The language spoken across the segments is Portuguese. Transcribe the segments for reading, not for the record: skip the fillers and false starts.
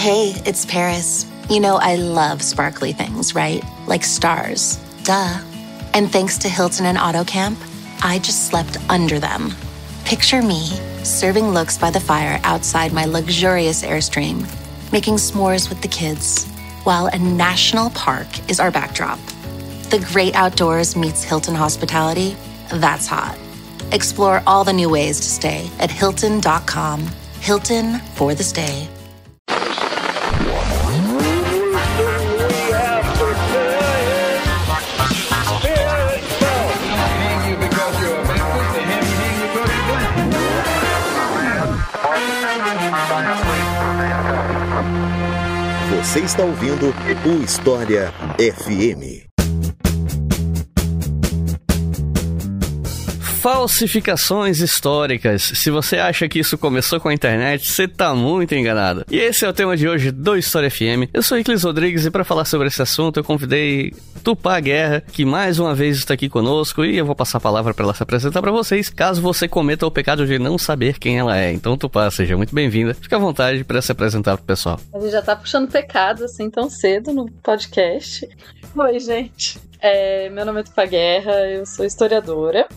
Hey, it's Paris. You know I love sparkly things, right? Like stars. Duh. And thanks to Hilton and AutoCamp, I just slept under them. Picture me, serving looks by the fire outside my luxurious Airstream, making s'mores with the kids, while a national park is our backdrop. The great outdoors meets Hilton hospitality. That's hot. Explore all the new ways to stay at Hilton.com. Hilton for the stay. Você está ouvindo o História FM. Falsificações históricas. Se você acha que isso começou com a internet, você tá muito enganado. E esse é o tema de hoje do História FM. Eu sou Iclis Rodrigues e para falar sobre esse assunto eu convidei Tupá Guerra, que mais uma vez está aqui conosco, e eu vou passar a palavra para ela se apresentar para vocês, caso você cometa o pecado de não saber quem ela é. Então, Tupá, seja muito bem-vinda. Fica à vontade para se apresentar pro pessoal. A gente já tá puxando pecado assim tão cedo no podcast. Oi, gente. Meu nome é Tupá Guerra, eu sou historiadora,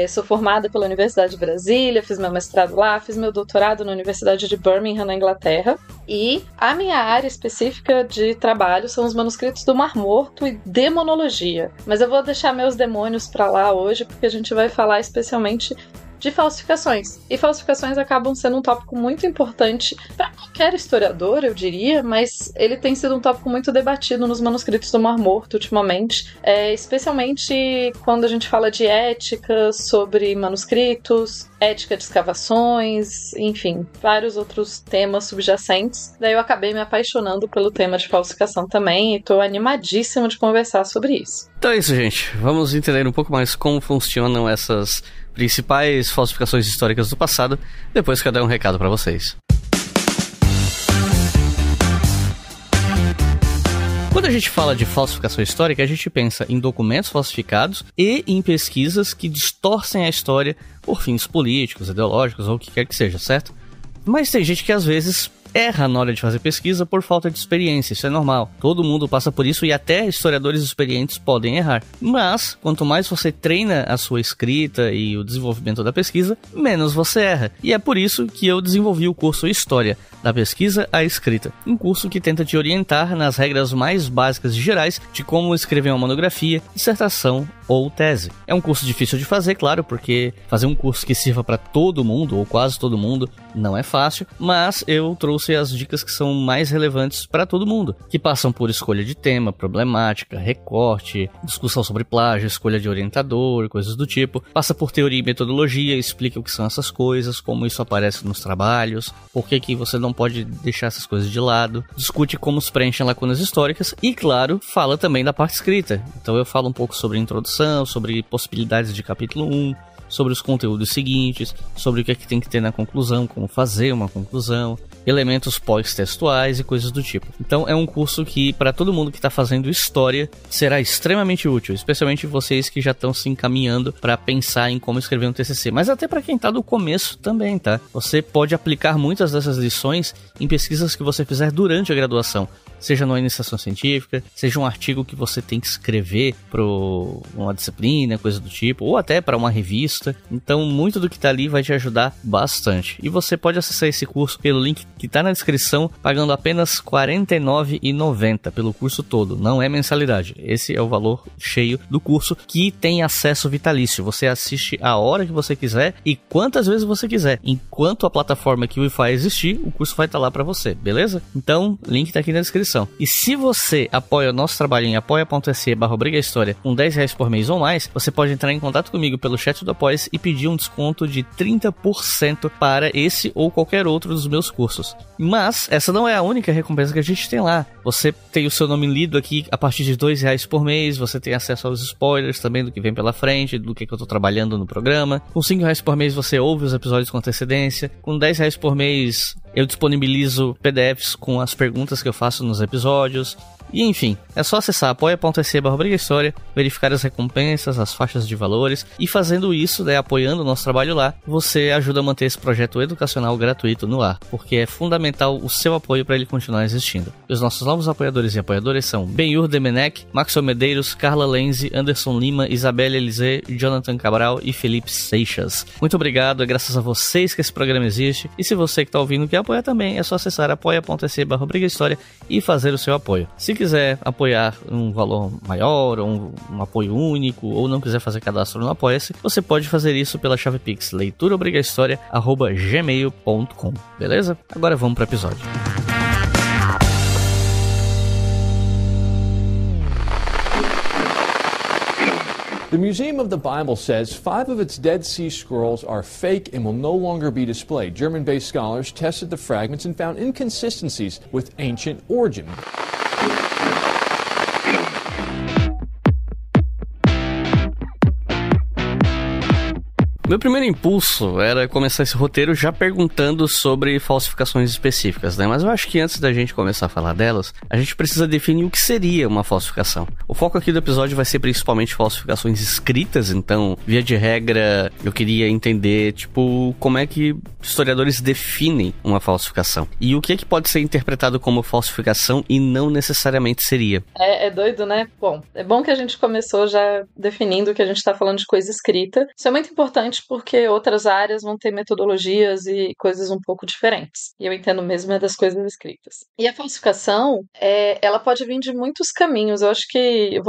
sou formada pela Universidade de Brasília, fiz meu mestrado lá, fiz meu doutorado na Universidade de Birmingham, na Inglaterra, e a minha área específica de trabalho são os manuscritos do Mar Morto e demonologia. Mas eu vou deixar meus demônios pra lá hoje, porque a gente vai falar especialmente de falsificações. E falsificações acabam sendo um tópico muito importante para qualquer historiador, eu diria, mas ele tem sido um tópico muito debatido nos manuscritos do Mar Morto ultimamente, especialmente quando a gente fala de ética sobre manuscritos, ética de escavações, enfim, vários outros temas subjacentes. Daí eu acabei me apaixonando pelo tema de falsificação também e tô animadíssima de conversar sobre isso. Então é isso, gente. Vamos entender um pouco mais como funcionam essas principais falsificações históricas do passado, depois que eu der um recado para vocês. Quando a gente fala de falsificação histórica, a gente pensa em documentos falsificados e em pesquisas que distorcem a história por fins políticos, ideológicos ou o que quer que seja, certo? Mas tem gente que às vezes erra na hora de fazer pesquisa por falta de experiência, isso é normal. Todo mundo passa por isso e até historiadores experientes podem errar. Mas, quanto mais você treina a sua escrita e o desenvolvimento da pesquisa, menos você erra. E é por isso que eu desenvolvi o curso História, da pesquisa à escrita. Um curso que tenta te orientar nas regras mais básicas e gerais de como escrever uma monografia, dissertação ou tese. É um curso difícil de fazer, claro, porque fazer um curso que sirva para todo mundo, ou quase todo mundo, não é fácil, mas eu trouxe as dicas que são mais relevantes para todo mundo, que passam por escolha de tema, problemática, recorte, discussão sobre plágio, escolha de orientador, coisas do tipo. Passa por teoria e metodologia, explica o que são essas coisas, como isso aparece nos trabalhos, por que você não pode deixar essas coisas de lado, discute como se preenchem lacunas históricas e, claro, fala também da parte escrita. Então eu falo um pouco sobre introdução, sobre possibilidades de capítulo 1, sobre os conteúdos seguintes, sobre o que é que tem que ter na conclusão, como fazer uma conclusão, elementos pós-textuais e coisas do tipo. Então é um curso que, para todo mundo que está fazendo história, será extremamente útil, especialmente vocês que já estão se encaminhando para pensar em como escrever um TCC, mas até para quem está do começo também, tá? Você pode aplicar muitas dessas lições em pesquisas que você fizer durante a graduação, seja numa iniciação científica, seja um artigo que você tem que escrever para uma disciplina, coisa do tipo, ou até para uma revista. Então, muito do que está ali vai te ajudar bastante. E você pode acessar esse curso pelo link que está na descrição, pagando apenas R$ 49,90 pelo curso todo. Não é mensalidade. Esse é o valor cheio do curso, que tem acesso vitalício. Você assiste a hora que você quiser e quantas vezes você quiser. Enquanto a plataforma que o Wi-Fi existir, o curso vai estar lá para você, beleza? Então, link está aqui na descrição. E se você apoia o nosso trabalho em apoia.se/obrigahistoria com R$10 por mês ou mais, você pode entrar em contato comigo pelo chat do Apoia e pedir um desconto de 30% para esse ou qualquer outro dos meus cursos. Mas essa não é a única recompensa que a gente tem lá. Você tem o seu nome lido aqui a partir de R$2 por mês, você tem acesso aos spoilers também do que vem pela frente, do que eu tô trabalhando no programa. Com R$5 por mês você ouve os episódios com antecedência. Com R$10 por mês eu disponibilizo PDFs com as perguntas que eu faço nos episódios. E enfim, é só acessar apoia.se/brigahistoria, verificar as recompensas, as faixas de valores, e fazendo isso, né, apoiando o nosso trabalho lá, você ajuda a manter esse projeto educacional gratuito no ar, porque é fundamental o seu apoio para ele continuar existindo. E os nossos novos apoiadores e apoiadoras são Benhur Demenec, Maxwell Medeiros, Carla Lenzi, Anderson Lima, Isabelle Elisê, Jonathan Cabral e Felipe Seixas. Muito obrigado, é graças a vocês que esse programa existe, e se você que está ouvindo quer apoiar também, é só acessar apoia.se/brigahistoria e fazer o seu apoio. Se quiser apoiar um valor maior, ou um apoio único, ou não quiser fazer cadastro no Apoia-se, você pode fazer isso pela chave Pix leituraobrigahistoria@gmail.com. Beleza? Agora vamos para o episódio. The Museum of the Bible says 5 of its Dead Sea Scrolls are fake and will no longer be displayed. German-based scholars tested the fragments and found inconsistencies with ancient origin. Meu primeiro impulso era começar esse roteiro já perguntando sobre falsificações específicas, né? Mas eu acho que antes da gente começar a falar delas, a gente precisa definir o que seria uma falsificação. O foco aqui do episódio vai ser principalmente falsificações escritas, então, via de regra, eu queria entender, tipo, como é que historiadores definem uma falsificação. E o que é que pode ser interpretado como falsificação e não necessariamente seria. É doido, né? Bom, é bom que a gente começou já definindo que a gente tá falando de coisa escrita. Isso é muito importante porque outras áreas vão ter metodologias e coisas um pouco diferentes. E eu entendo mesmo é das coisas escritas. E a falsificação, ela pode vir de muitos caminhos. Eu acho que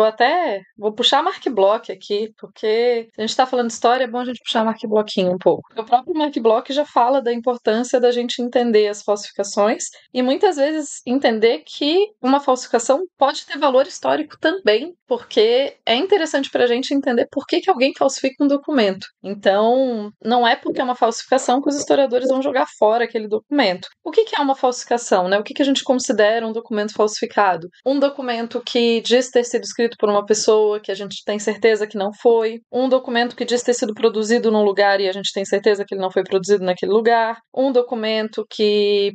vou puxar a Mark Bloch aqui, porque se a gente está falando de história, é bom a gente puxar a Mark Blochinho um pouco. O próprio Mark Bloch já fala da importância da gente entender as falsificações e muitas vezes entender que uma falsificação pode ter valor histórico também, porque é interessante para a gente entender por que alguém falsifica um documento. Então, não é porque é uma falsificação que os historiadores vão jogar fora aquele documento. O que é uma falsificação, né? O que a gente considera um documento falsificado? Um documento que diz ter sido escrito por uma pessoa que a gente tem certeza que não foi. Um documento que diz ter sido produzido num lugar e a gente tem certeza que ele não foi produzido naquele lugar. Um documento que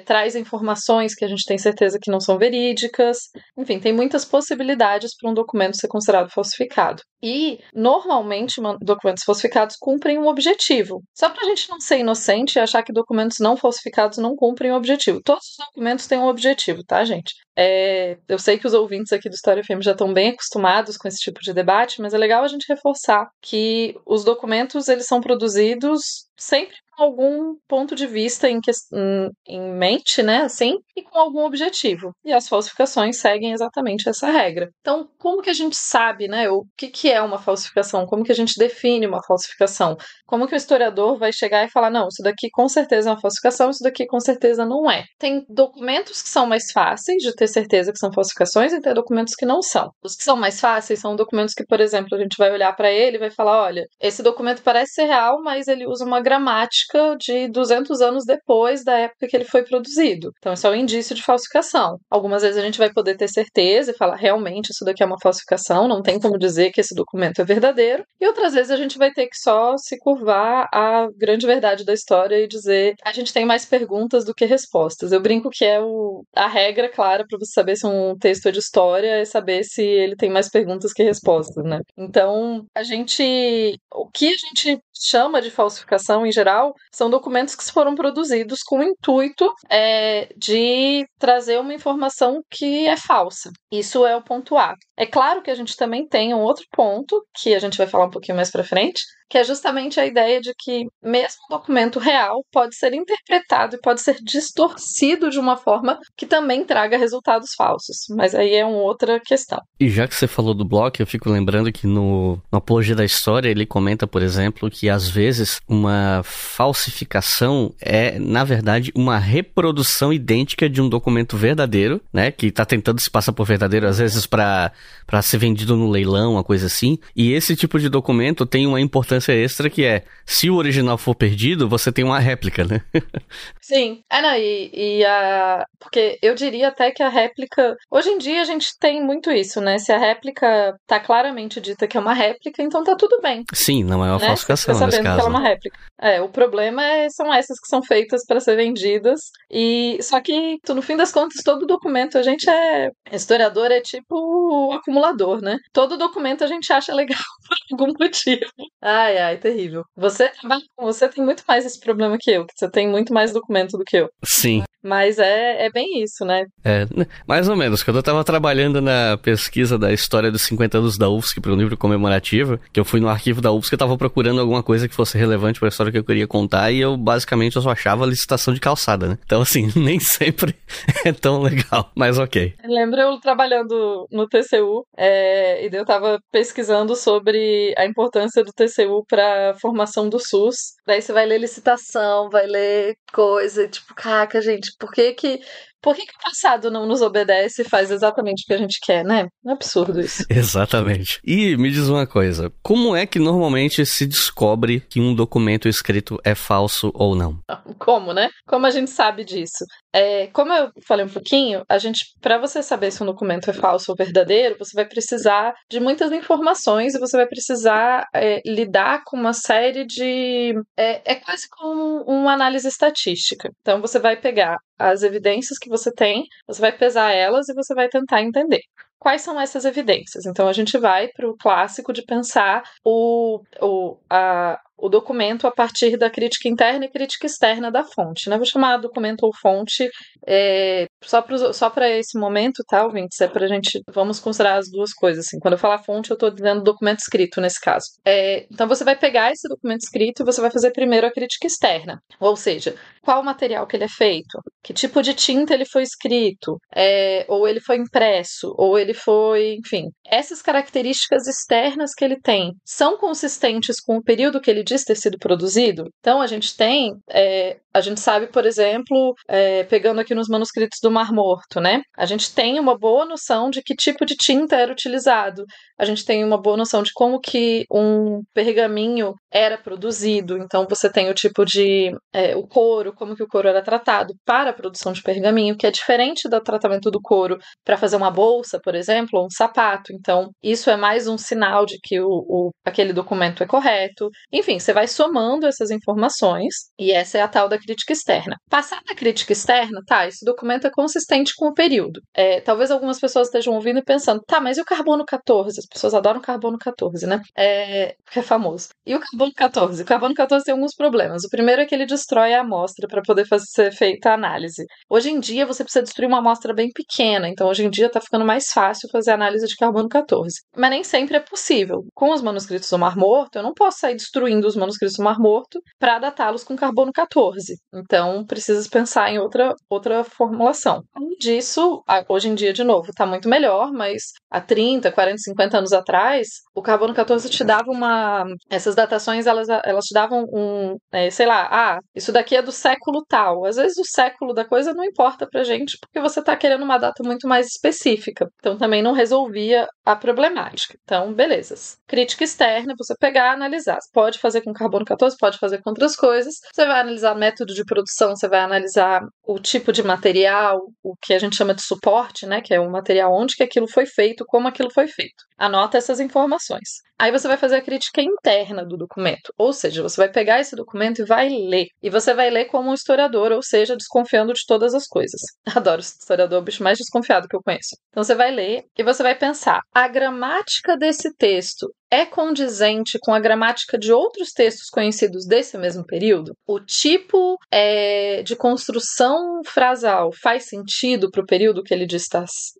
traz informações que a gente tem certeza que não são verídicas. Enfim, tem muitas possibilidades para um documento ser considerado falsificado. E, normalmente, documentos falsificados cumprem um objetivo. Só para a gente não ser inocente e achar que documentos não falsificados não cumprem um objetivo. Todos os documentos têm um objetivo, tá, gente? Eu sei que os ouvintes aqui do História FM já estão bem acostumados com esse tipo de debate, mas é legal a gente reforçar que os documentos, eles são produzidos sempre com algum ponto de vista em mente, né, assim, e com algum objetivo. E as falsificações seguem exatamente essa regra. Então, como que a gente sabe, né, o que é uma falsificação? Como que a gente define uma falsificação? Como que o historiador vai chegar e falar, não, isso daqui com certeza é uma falsificação, isso daqui com certeza não é. Tem documentos que são mais fáceis de ter certeza que são falsificações e tem documentos que não são. Os que são mais fáceis são documentos que, por exemplo, a gente vai olhar para ele e vai falar, olha, esse documento parece ser real, mas ele usa uma gramática de 200 anos depois da época que ele foi produzido. Então, isso é um indício de falsificação. Algumas vezes a gente vai poder ter certeza e falar, realmente, isso daqui é uma falsificação, não tem como dizer que esse documento é verdadeiro. E outras vezes a gente vai ter que só se curvar à grande verdade da história e dizer, a gente tem mais perguntas do que respostas. Eu brinco que é a regra clara para você saber se um texto é de história é saber se ele tem mais perguntas que respostas, né? Então, o que a gente chama de falsificação em geral são documentos que foram produzidos com o intuito de trazer uma informação que é falsa. Isso é o ponto A. É claro que a gente também tem um outro ponto, que a gente vai falar um pouquinho mais pra frente, que é justamente a ideia de que mesmo um documento real pode ser interpretado e pode ser distorcido de uma forma que também traga resultados falsos. Mas aí é uma outra questão. E já que você falou do Bloch, eu fico lembrando que no Apologia da História ele comenta, por exemplo, que às vezes uma falsificação é, na verdade, uma reprodução idêntica de um documento verdadeiro, né, que está tentando se passar por verdadeiro, às vezes para ser vendido no leilão, uma coisa assim. E esse tipo de documento tem uma importância extra que é, se o original for perdido, você tem uma réplica, né? Sim. Porque eu diria até que a réplica... Hoje em dia a gente tem muito isso, né? Se a réplica tá claramente dita que é uma réplica, então tá tudo bem. Sim, não é uma falsificação. nesse sabendo que caso. ela é uma réplica. O problema são essas que são feitas para ser vendidas. E só que, no fim das contas, todo documento, a gente historiador, é tipo acumulador, né? Todo documento a gente acha legal por algum motivo. Ai, terrível. Você tem muito mais esse problema que eu, que você tem muito mais documento do que eu. Sim. Mas é bem isso, né? Mais ou menos. Quando eu tava trabalhando na pesquisa da história dos 50 anos da UFSC para um livro comemorativo, que eu fui no arquivo da UFSC, eu tava procurando alguma coisa que fosse relevante para a história que eu queria contar, e eu só achava a licitação de calçada, né? Então, assim, nem sempre é tão legal, mas ok. Lembro eu trabalhando no TCU, e daí eu tava pesquisando sobre a importância do TCU para a formação do SUS. Daí você vai ler licitação, vai ler coisa, tipo, caraca, gente, por que o passado não nos obedece e faz exatamente o que a gente quer, né? É absurdo isso. Exatamente. E me diz uma coisa, como é que normalmente se descobre que um documento escrito é falso ou não? Como, né? Como a gente sabe disso? Como eu falei um pouquinho, para você saber se um documento é falso ou verdadeiro, você vai precisar de muitas informações e você vai precisar lidar com uma série de... É quase como uma análise estatística. Então, você vai pegar as evidências que você tem, você vai pesar elas e você vai tentar entender. Quais são essas evidências? Então, a gente vai para o clássico de pensar o documento a partir da crítica interna e crítica externa da fonte, né? Vou chamar documento ou fonte só para esse momento, tá, ouvintes? Vamos considerar as duas coisas, assim. Quando eu falar fonte, eu estou dizendo documento escrito, nesse caso. Então, você vai pegar esse documento escrito e você vai fazer primeiro a crítica externa. Ou seja, qual o material que ele é feito? Que tipo de tinta ele foi escrito? Ou ele foi impresso? Ou ele foi... Enfim, essas características externas que ele tem são consistentes com o período que ele diz ter sido produzido? Então, a gente sabe, por exemplo, pegando aqui nos manuscritos do Mar Morto, né? A gente tem uma boa noção de que tipo de tinta era utilizado. A gente tem uma boa noção de como que um pergaminho era produzido. Então, você tem o tipo de... o couro, como que o couro era tratado para a produção de pergaminho, que é diferente do tratamento do couro para fazer uma bolsa, por exemplo, ou um sapato. Então, isso é mais um sinal de que aquele documento é correto. Enfim, você vai somando essas informações e essa é a tal da crítica externa. Passada a crítica externa, tá, esse documento é consistente com o período. Talvez algumas pessoas estejam ouvindo e pensando, tá, mas e o carbono 14? As pessoas adoram carbono 14, né? Que é famoso. E o carbono 14? O carbono 14 tem alguns problemas. O primeiro é que ele destrói a amostra para poder ser feita a análise. Hoje em dia, você precisa destruir uma amostra bem pequena, então hoje em dia tá ficando mais fácil fazer a análise de carbono 14. Mas nem sempre é possível. Com os manuscritos do Mar Morto, eu não posso sair destruindo os manuscritos do Mar Morto para datá-los com carbono 14. Então, precisa pensar em outra formulação. Além disso, hoje em dia, de novo, tá muito melhor, mas há 30, 40, 50 anos atrás, o carbono 14 te dava essas datações, elas te davam isso daqui é do século tal. Às vezes o século da coisa não importa pra gente, porque você tá querendo uma data muito mais específica. Então, também não resolvia a problemática. Então, belezas. Crítica externa, você pegar e analisar. Você pode fazer com carbono 14, pode fazer com outras coisas. Você vai analisar método de produção, você vai analisar o tipo de material, o que a gente chama de suporte, né? Que é o material onde que aquilo foi feito, como aquilo foi feito. Anota essas informações. Aí você vai fazer a crítica interna do documento. Ou seja, você vai pegar esse documento e vai ler. E você vai ler como um historiador, ou seja, desconfiando de todas as coisas. Adoro historiador, o bicho mais desconfiado que eu conheço. Então você vai ler e você vai pensar, a gramática desse texto é condizente com a gramática de outros textos conhecidos desse mesmo período? O tipo de construção frasal faz sentido para o período que ele diz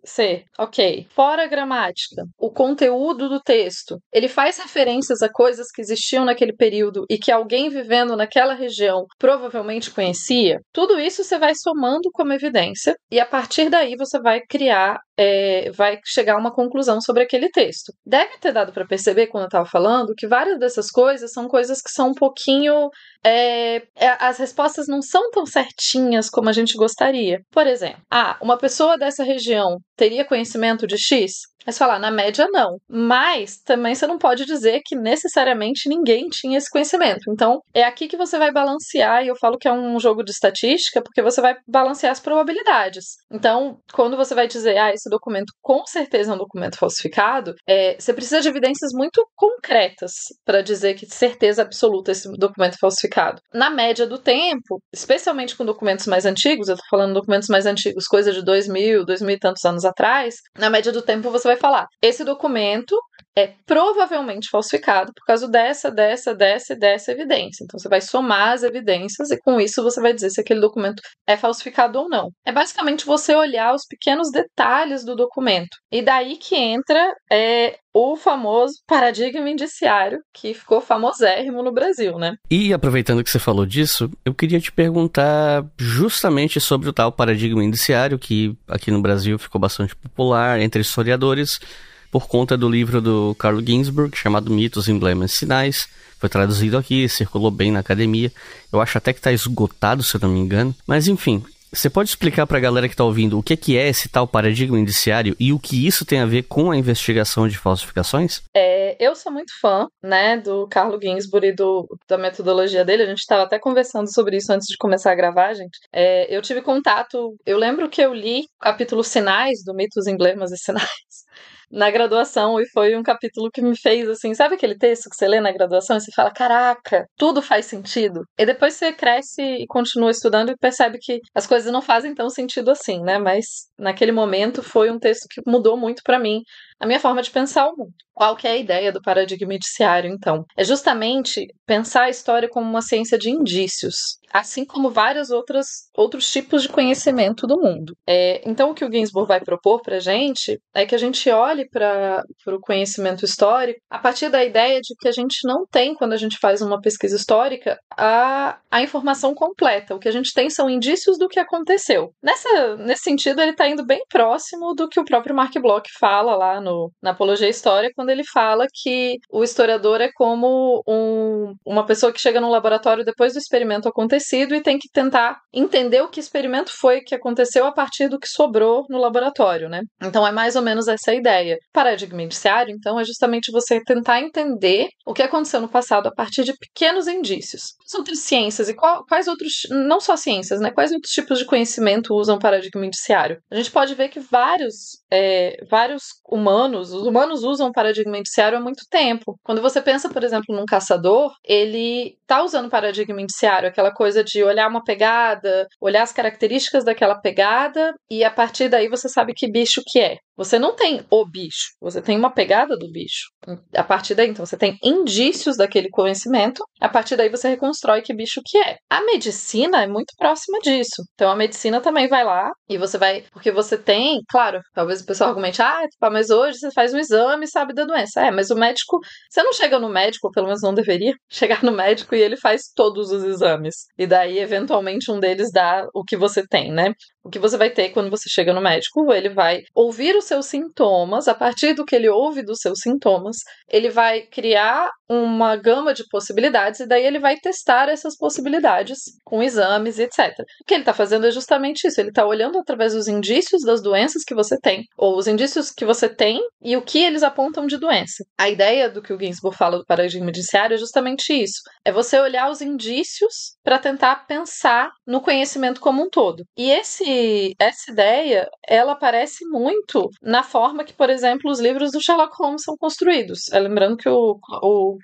ser? Ok. Fora a gramática, o conteúdo do texto, ele faz referências a coisas que existiam naquele período e que alguém vivendo naquela região provavelmente conhecia? Tudo isso você vai somando como evidência e a partir daí você vai criar, vai chegar a uma conclusão sobre aquele texto. Deve ter dado para perceber quando eu estava falando, que várias dessas coisas são coisas que são um pouquinho... as respostas não são tão certinhas como a gente gostaria. Por exemplo, uma pessoa dessa região teria conhecimento de X? Mas falar, na média, não. Mas também você não pode dizer que necessariamente ninguém tinha esse conhecimento. Então, é aqui que você vai balancear, e eu falo que é um jogo de estatística, porque você vai balancear as probabilidades. Então, quando você vai dizer, esse esse documento com certeza é um documento falsificado, você precisa de evidências muito concretas para dizer que de certeza absoluta esse documento é falsificado. Na média do tempo, especialmente com documentos mais antigos, eu tô falando de documentos mais antigos, coisa de 2000 e tantos anos atrás, na média do tempo você vai falar, esse documento é provavelmente falsificado por causa dessa evidência. Então você vai somar as evidências e com isso você vai dizer se aquele documento é falsificado ou não. É basicamente você olhar os pequenos detalhes do documento. E daí que entra o famoso paradigma indiciário, que ficou famosérrimo no Brasil, né? E aproveitando que você falou disso, eu queria te perguntar justamente sobre o tal paradigma indiciário, que aqui no Brasil ficou bastante popular entre historiadores, por conta do livro do Carlo Ginzburg, chamado Mitos, Emblemas e Sinais. Foi traduzido aqui, circulou bem na academia. Eu acho até que está esgotado, se eu não me engano. Mas enfim, você pode explicar para a galera que está ouvindo o que é esse tal paradigma indiciário e o que isso tem a ver com a investigação de falsificações? Eu sou muito fã, né, do Carlo Ginzburg e da metodologia dele. A gente estava até conversando sobre isso antes de começar a gravar, gente. Eu tive contato, eu lembro que eu li o capítulo Sinais, do Mitos, Emblemas e Sinais, na graduação, e foi um capítulo que me fez assim, sabe aquele texto que você lê na graduação e você fala, caraca, tudo faz sentido? E depois você cresce e continua estudando e percebe que as coisas não fazem tão sentido assim, né? Mas naquele momento foi um texto que mudou muito pra mim a minha forma de pensar o mundo. Qual que é a ideia do paradigma indiciário, então? É justamente pensar a história como uma ciência de indícios, assim como vários outros tipos de conhecimento do mundo. Então, o que o Ginzburg vai propor pra gente é que a gente olhe para o conhecimento histórico a partir da ideia de que a gente não tem, quando a gente faz uma pesquisa histórica, a informação completa. O que a gente tem são indícios do que aconteceu. Nesse sentido, ele está indo bem próximo do que o próprio Mark Bloch fala lá na Apologia à História, quando ele fala que o historiador é como uma pessoa que chega num laboratório depois do experimento acontecido e tem que tentar entender o que experimento foi que aconteceu a partir do que sobrou no laboratório, né? Então é mais ou menos essa a ideia. Paradigma indiciário, então, é justamente você tentar entender o que aconteceu no passado a partir de pequenos indícios. As outras ciências e quais outros, não só ciências, né? Quais outros tipos de conhecimento usam paradigma indiciário? A gente pode ver que vários humanos, os humanos usam paradigma indiciário há muito tempo. Quando você pensa, por exemplo, num caçador, ele está usando paradigma indiciário, aquela coisa de olhar uma pegada, olhar as características daquela pegada e a partir daí você sabe que bicho que é. Você não tem o bicho, você tem uma pegada do bicho. A partir daí, então, você tem indícios daquele conhecimento, a partir daí você reconstrói que bicho que é. A medicina é muito próxima disso. Então, a medicina também vai lá e você vai... Porque você tem, claro, talvez o pessoal argumente, mas hoje você faz um exame e sabe da doença. Mas o médico... Você não chega no médico, ou pelo menos não deveria, chegar no médico e ele faz todos os exames. E daí, eventualmente, um deles dá o que você tem, né? O que você vai ter quando você chega no médico, ele vai ouvir os seus sintomas, a partir do que ele ouve dos seus sintomas, ele vai criar uma gama de possibilidades e daí ele vai testar essas possibilidades com exames e etc. O que ele está fazendo é justamente isso, ele está olhando através dos indícios das doenças que você tem, ou os indícios que você tem e o que eles apontam de doença. A ideia do que o Ginzburg fala do paradigma indiciário é justamente isso, é você olhar os indícios para tentar pensar no conhecimento como um todo. E essa ideia, ela aparece muito na forma que, por exemplo, os livros do Sherlock Holmes são construídos. Lembrando que o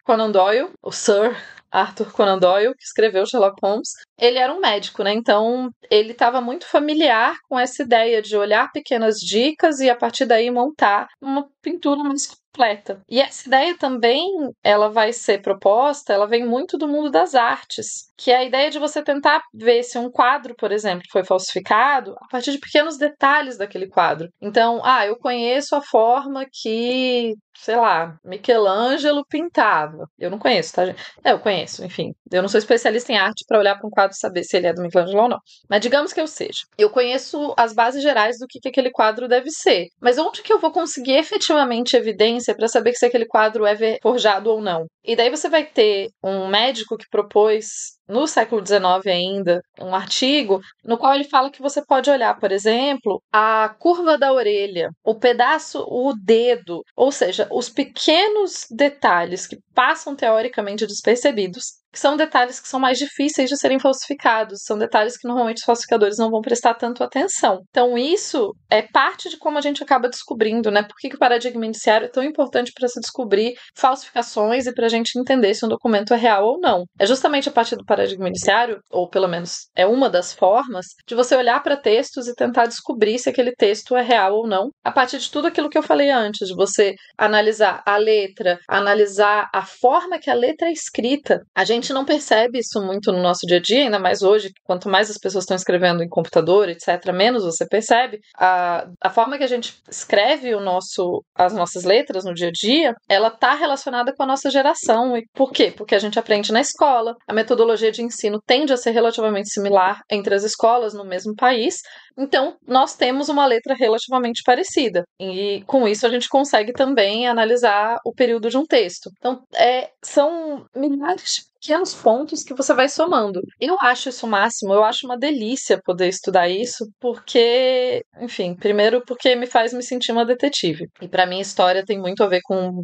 Conan Doyle, o Sir Arthur Conan Doyle, que escreveu Sherlock Holmes, ele era um médico, né? Então, ele estava muito familiar com essa ideia de olhar pequenas dicas e, a partir daí, montar uma pintura mais completa. E essa ideia também, ela vai ser proposta, ela vem muito do mundo das artes, que é a ideia de você tentar ver se um quadro, por exemplo, foi falsificado a partir de pequenos detalhes daquele quadro. Então, eu conheço a forma que, sei lá, Michelangelo pintava. Eu não conheço, tá, gente? Eu conheço, enfim. Eu não sou especialista em arte para olhar para um quadro e saber se ele é do Michelangelo ou não. Mas digamos que eu seja. Eu conheço as bases gerais do que aquele quadro deve ser. Mas onde que eu vou conseguir efetivamente evidência para saber se aquele quadro é forjado ou não? E daí você vai ter um médico que propôs, no século XIX ainda, um artigo no qual ele fala que você pode olhar, por exemplo, a curva da orelha, o dedo, ou seja, os pequenos detalhes que passam teoricamente despercebidos. que são detalhes que são mais difíceis de serem falsificados, são detalhes que normalmente os falsificadores não vão prestar tanto atenção. Então isso é parte de como a gente acaba descobrindo, né? Por que o paradigma indiciário é tão importante para se descobrir falsificações e para a gente entender se um documento é real ou não. É justamente a partir do paradigma indiciário, ou pelo menos é uma das formas, de você olhar para textos e tentar descobrir se aquele texto é real ou não, a partir de tudo aquilo que eu falei antes, de você analisar a letra, analisar a forma que a letra é escrita. A gente não percebe isso muito no nosso dia a dia, ainda mais hoje, quanto mais as pessoas estão escrevendo em computador, etc., menos você percebe. A forma que a gente escreve as nossas letras no dia a dia, ela está relacionada com a nossa geração. E por quê? Porque a gente aprende na escola, a metodologia de ensino tende a ser relativamente similar entre as escolas no mesmo país, então nós temos uma letra relativamente parecida. E com isso a gente consegue também analisar o período de um texto. Então, são milhares de pequenos pontos que você vai somando. Eu acho isso o máximo, eu acho uma delícia poder estudar isso, porque, enfim, primeiro porque me faz me sentir uma detetive. E pra mim, história tem muito a ver com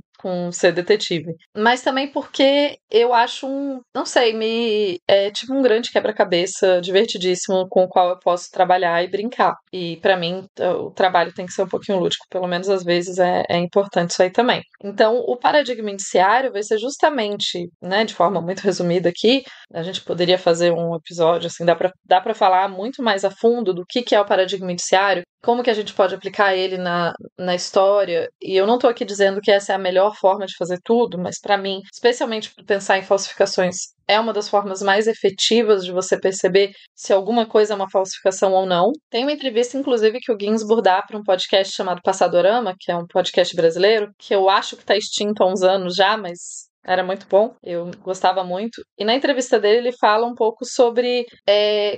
ser detetive. Mas também porque eu acho não sei, é tipo um grande quebra-cabeça divertidíssimo com o qual eu posso trabalhar e brincar. E pra mim, o trabalho tem que ser um pouquinho lúdico, pelo menos às vezes é importante isso aí também. Então, o paradigma indiciário vai ser justamente, né, de forma muito resumida aqui, a gente poderia fazer um episódio, assim, dá pra falar muito mais a fundo do que é o paradigma indiciário, como que a gente pode aplicar ele na história, e eu não tô aqui dizendo que essa é a melhor forma de fazer tudo, mas pra mim, especialmente por pensar em falsificações, é uma das formas mais efetivas de você perceber se alguma coisa é uma falsificação ou não. Tem uma entrevista, inclusive, que o Ginsburg dá para um podcast chamado Passadorama, que é um podcast brasileiro, que eu acho que tá extinto há uns anos já, mas era muito bom, eu gostava muito. E na entrevista dele, ele fala um pouco sobre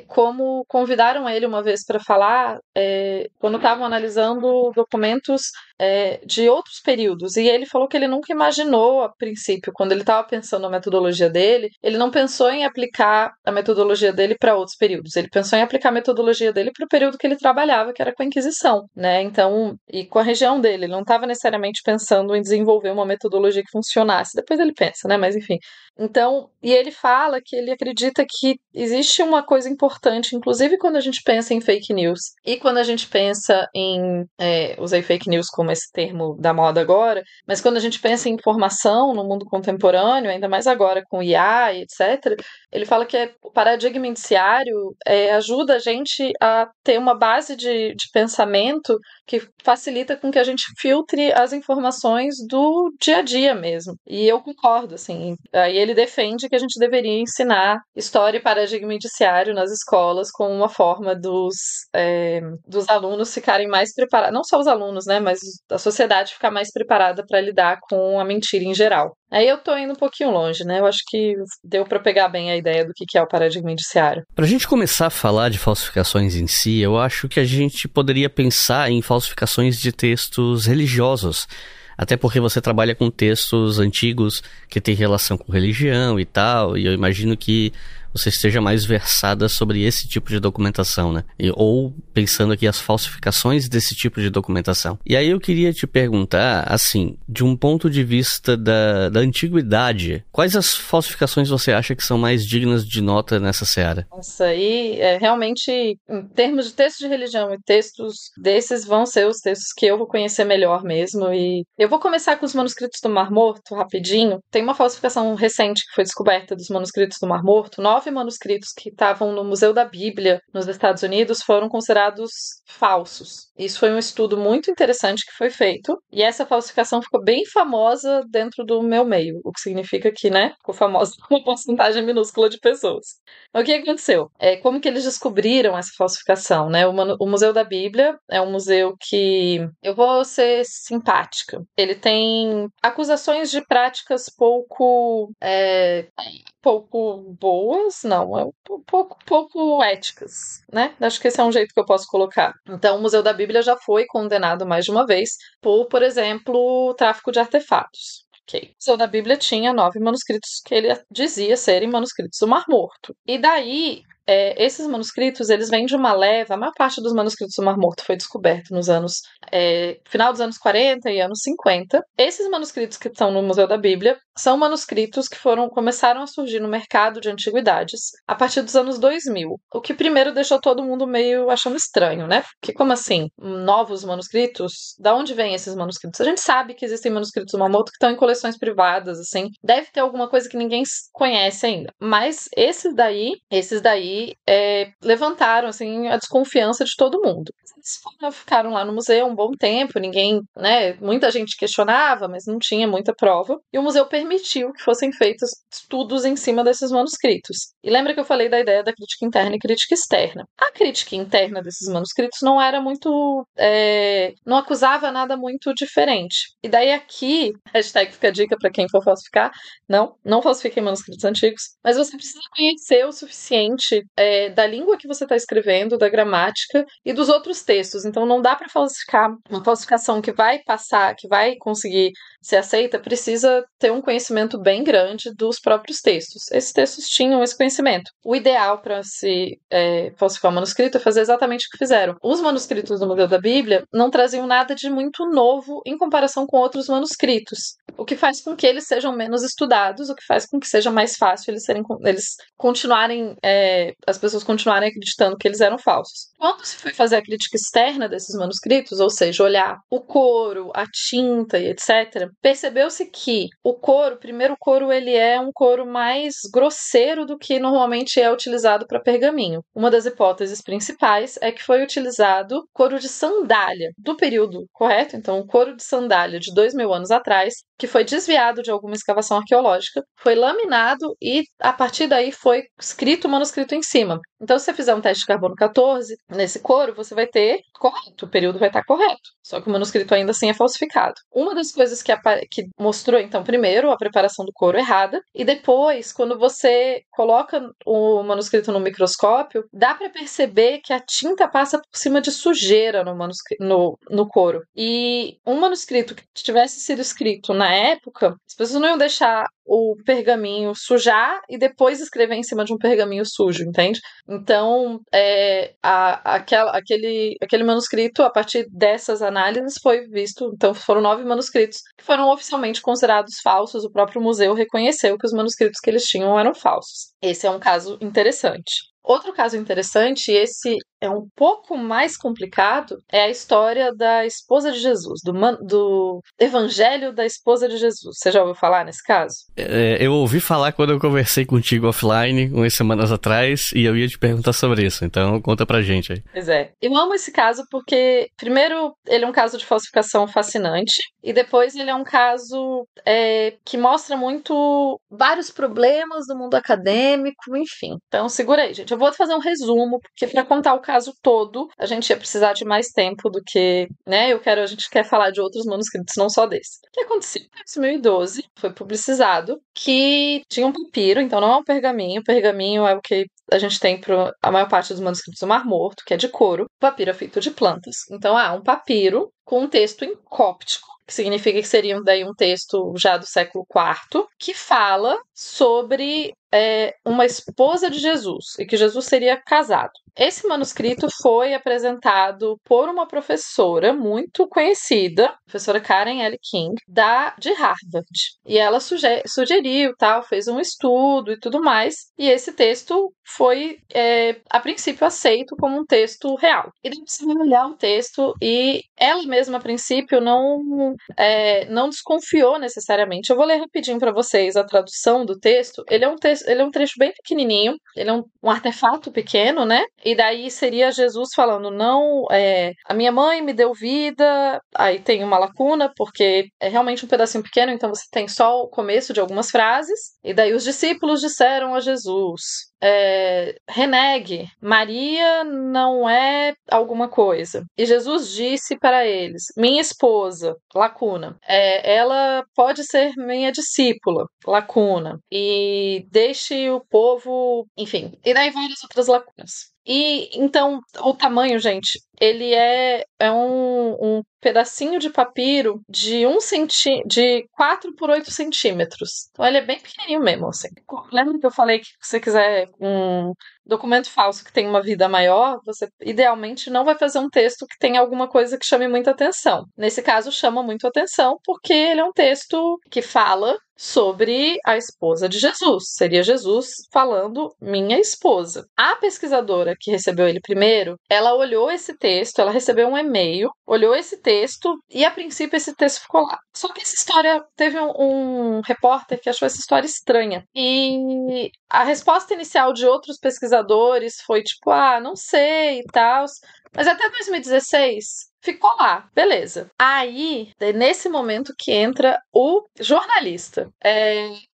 como convidaram ele uma vez para falar quando estavam analisando documentos de outros períodos. E ele falou que ele nunca imaginou, a princípio, quando ele estava pensando na metodologia dele, ele não pensou em aplicar a metodologia dele para outros períodos. Ele pensou em aplicar a metodologia dele para o período que ele trabalhava, que era com a Inquisição, né? Então, e com a região dele. Ele não estava necessariamente pensando em desenvolver uma metodologia que funcionasse. Depois ele pensa, né? Mas enfim. Então, e ele fala que ele acredita que existe uma coisa importante, inclusive quando a gente pensa em fake news e quando a gente pensa em, usei fake news como esse termo da moda agora, mas quando a gente pensa em informação no mundo contemporâneo, ainda mais agora com IA e etc., ele fala que o paradigma indiciário ajuda a gente a ter uma base de pensamento que facilita com que a gente filtre as informações do dia a dia mesmo. E eu concordo, assim. Aí ele defende que a gente deveria ensinar história e paradigma indiciário nas escolas como uma forma dos alunos ficarem mais preparados, não só os alunos, né, mas a sociedade ficar mais preparada para lidar com a mentira em geral. Aí eu tô indo um pouquinho longe, né? Eu acho que deu para pegar bem a ideia do que é o paradigma indiciário. Pra gente começar a falar de falsificações em si, eu acho que a gente poderia pensar em falsificações de textos religiosos. Até porque você trabalha com textos antigos que têm relação com religião e tal, e eu imagino que você esteja mais versada sobre esse tipo de documentação, né? Ou pensando aqui as falsificações desse tipo de documentação. E aí eu queria te perguntar, assim, de um ponto de vista da antiguidade, quais as falsificações você acha que são mais dignas de nota nessa seara? Isso aí, realmente, em termos de textos de religião e textos desses vão ser os textos que eu vou conhecer melhor mesmo. E eu vou começar com os manuscritos do Mar Morto, rapidinho. Tem uma falsificação recente que foi descoberta dos manuscritos do Mar Morto. 9 manuscritos que estavam no Museu da Bíblia nos Estados Unidos foram considerados falsos. Isso foi um estudo muito interessante que foi feito, e essa falsificação ficou bem famosa dentro do meu meio, o que significa que, né, ficou famosa com uma porcentagem minúscula de pessoas. O que aconteceu? Como que eles descobriram essa falsificação, né? O Museu da Bíblia é um museu que, eu vou ser simpática, ele tem acusações de práticas pouco boas, não, pouco éticas, né? Acho que esse é um jeito que eu posso colocar. Então, o Museu da Bíblia já foi condenado mais de uma vez por exemplo, tráfico de artefatos. Okay. O Museu da Bíblia tinha 9 manuscritos que ele dizia serem manuscritos do Mar Morto. E daí, esses manuscritos, eles vêm de uma leva, a maior parte dos manuscritos do Mar Morto foi descoberto nos anos final dos anos 40 e anos 50. Esses manuscritos que estão no Museu da Bíblia são manuscritos que começaram a surgir no mercado de antiguidades a partir dos anos 2000. O que primeiro deixou todo mundo meio achando estranho, né? Porque como assim? Novos manuscritos? Da onde vêm esses manuscritos? A gente sabe que existem manuscritos do Mamoto que estão em coleções privadas, assim. Deve ter alguma coisa que ninguém conhece ainda. Mas esses daí levantaram, assim, a desconfiança de todo mundo. Eles ficaram lá no museu um bom tempo, ninguém, né? Muita gente questionava, mas não tinha muita prova. E o museu permitiu que fossem feitos estudos em cima desses manuscritos. E lembra que eu falei da ideia da crítica interna e crítica externa. A crítica interna desses manuscritos não era muito... não acusava nada muito diferente. E daí aqui, hashtag fica a dica para quem for falsificar, não falsifiquem manuscritos antigos, mas você precisa conhecer o suficiente da língua que você está escrevendo, da gramática e dos outros textos. Então não dá para falsificar. Uma falsificação que vai passar, que vai conseguir ser aceita, precisa ter um conhecimento bem grande dos próprios textos. Esses textos tinham esse conhecimento. O ideal para se falsificar um manuscrito é fazer exatamente o que fizeram. Os manuscritos do Museu da Bíblia não traziam nada de muito novo em comparação com outros manuscritos, o que faz com que eles sejam menos estudados, o que faz com que seja mais fácil eles continuarem, as pessoas continuarem acreditando que eles eram falsos. Quando se foi fazer a crítica externa desses manuscritos, ou seja, olhar o couro, a tinta e etc., percebeu-se que o couro, primeiro o couro, ele é um couro mais grosseiro do que normalmente é utilizado para pergaminho. Uma das hipóteses principais é que foi utilizado couro de sandália do período correto, então o couro de sandália de 2000 anos atrás, que foi desviado de alguma escavação arqueológica, foi laminado e a partir daí foi escrito o manuscrito em cima. Então, se você fizer um teste de carbono 14 nesse couro, você vai ter correto, o período vai estar correto. Só que o manuscrito ainda assim é falsificado. Uma das coisas que mostrou, então, primeiro, a preparação do couro errada, e depois, quando você coloca o manuscrito no microscópio, dá para perceber que a tinta passa por cima de sujeira no couro. E um manuscrito que tivesse sido escrito na época, as pessoas não iam deixar o pergaminho sujar e depois escrever em cima de um pergaminho sujo, entende? Então, aquele manuscrito, a partir dessas análises, foi visto. Então, foram 9 manuscritos que foram oficialmente considerados falsos. O próprio museu reconheceu que os manuscritos que eles tinham eram falsos. Esse é um caso interessante. Outro caso interessante, e esse é um pouco mais complicado, é a história da esposa de Jesus, do Evangelho da esposa de Jesus. Você já ouviu falar nesse caso? Eu ouvi falar quando eu conversei contigo offline, umas semanas atrás, e eu ia te perguntar sobre isso, então conta pra gente aí. Pois é. Eu amo esse caso porque, primeiro, ele é um caso de falsificação fascinante, e depois ele é um caso que mostra muito vários problemas do mundo acadêmico, enfim. Então, segura aí, gente. Eu vou fazer um resumo, porque para contar o caso todo, a gente ia precisar de mais tempo do que, né? A gente quer falar de outros manuscritos, não só desse. O que aconteceu? Em 2012, foi publicizado que tinha um papiro, então não é um pergaminho. O pergaminho é o que a gente tem para a maior parte dos manuscritos do Mar Morto, que é de couro. O papiro é feito de plantas. Então, um papiro com um texto em cóptico, que significa que seria daí um texto já do século IV, que fala sobre uma esposa de Jesus, e que Jesus seria casado. Esse manuscrito foi apresentado por uma professora muito conhecida, professora Karen L. King, de Harvard. E ela sugeriu, fez um estudo e tudo mais, e esse texto foi, a princípio, aceito como um texto real. E daí você vai olhar o texto e ela mesma, a princípio, não desconfiou necessariamente. Eu vou ler rapidinho para vocês a tradução do texto. Ele é um trecho bem pequenininho, ele é um artefato pequeno, né? E daí seria Jesus falando, a minha mãe me deu vida, aí tem uma lacuna, porque é realmente um pedacinho pequeno, então você tem só o começo de algumas frases, e daí os discípulos disseram a Jesus, renegue, Maria não é alguma coisa. E Jesus disse para eles, minha esposa, lacuna, ela pode ser minha discípula, lacuna, e deixe o povo, enfim, e daí várias outras lacunas. E então, o tamanho, gente, ele é um pedacinho de papiro de 4 por 8 centímetros. Então ele é bem pequenininho mesmo, assim. Lembra que eu falei que se você quiser um documento falso que tem uma vida maior, você idealmente não vai fazer um texto que tenha alguma coisa que chame muita atenção. Nesse caso, chama muito atenção porque ele é um texto que fala sobre a esposa de Jesus. Seria Jesus falando minha esposa. A pesquisadora que recebeu ele primeiro, ela olhou esse texto, ela recebeu um e-mail, olhou esse texto e a princípio esse texto ficou lá. Só que essa história, teve um repórter que achou essa história estranha. E a resposta inicial de outros pesquisadores foi tipo, não sei e tal. Mas até 2016 ficou lá, beleza. Aí, é nesse momento que entra o jornalista.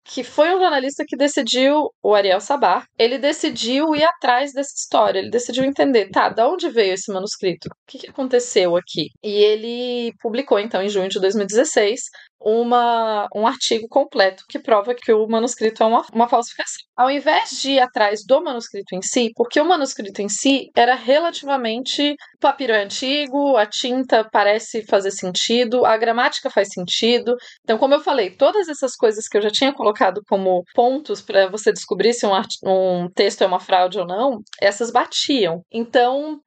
Que foi um jornalista que decidiu, o Ariel Sabah, ele decidiu ir atrás dessa história, ele decidiu entender, de onde veio esse manuscrito? O que aconteceu aqui? E ele publicou, então, em junho de 2016, um artigo completo que prova que o manuscrito é uma falsificação. Ao invés de ir atrás do manuscrito em si, porque o manuscrito em si era relativamente... O papiro é antigo, a tinta parece fazer sentido, a gramática faz sentido. Então, como eu falei, todas essas coisas que eu já tinha colocado como pontos para você descobrir se um texto é uma fraude ou não, essas batiam. Então,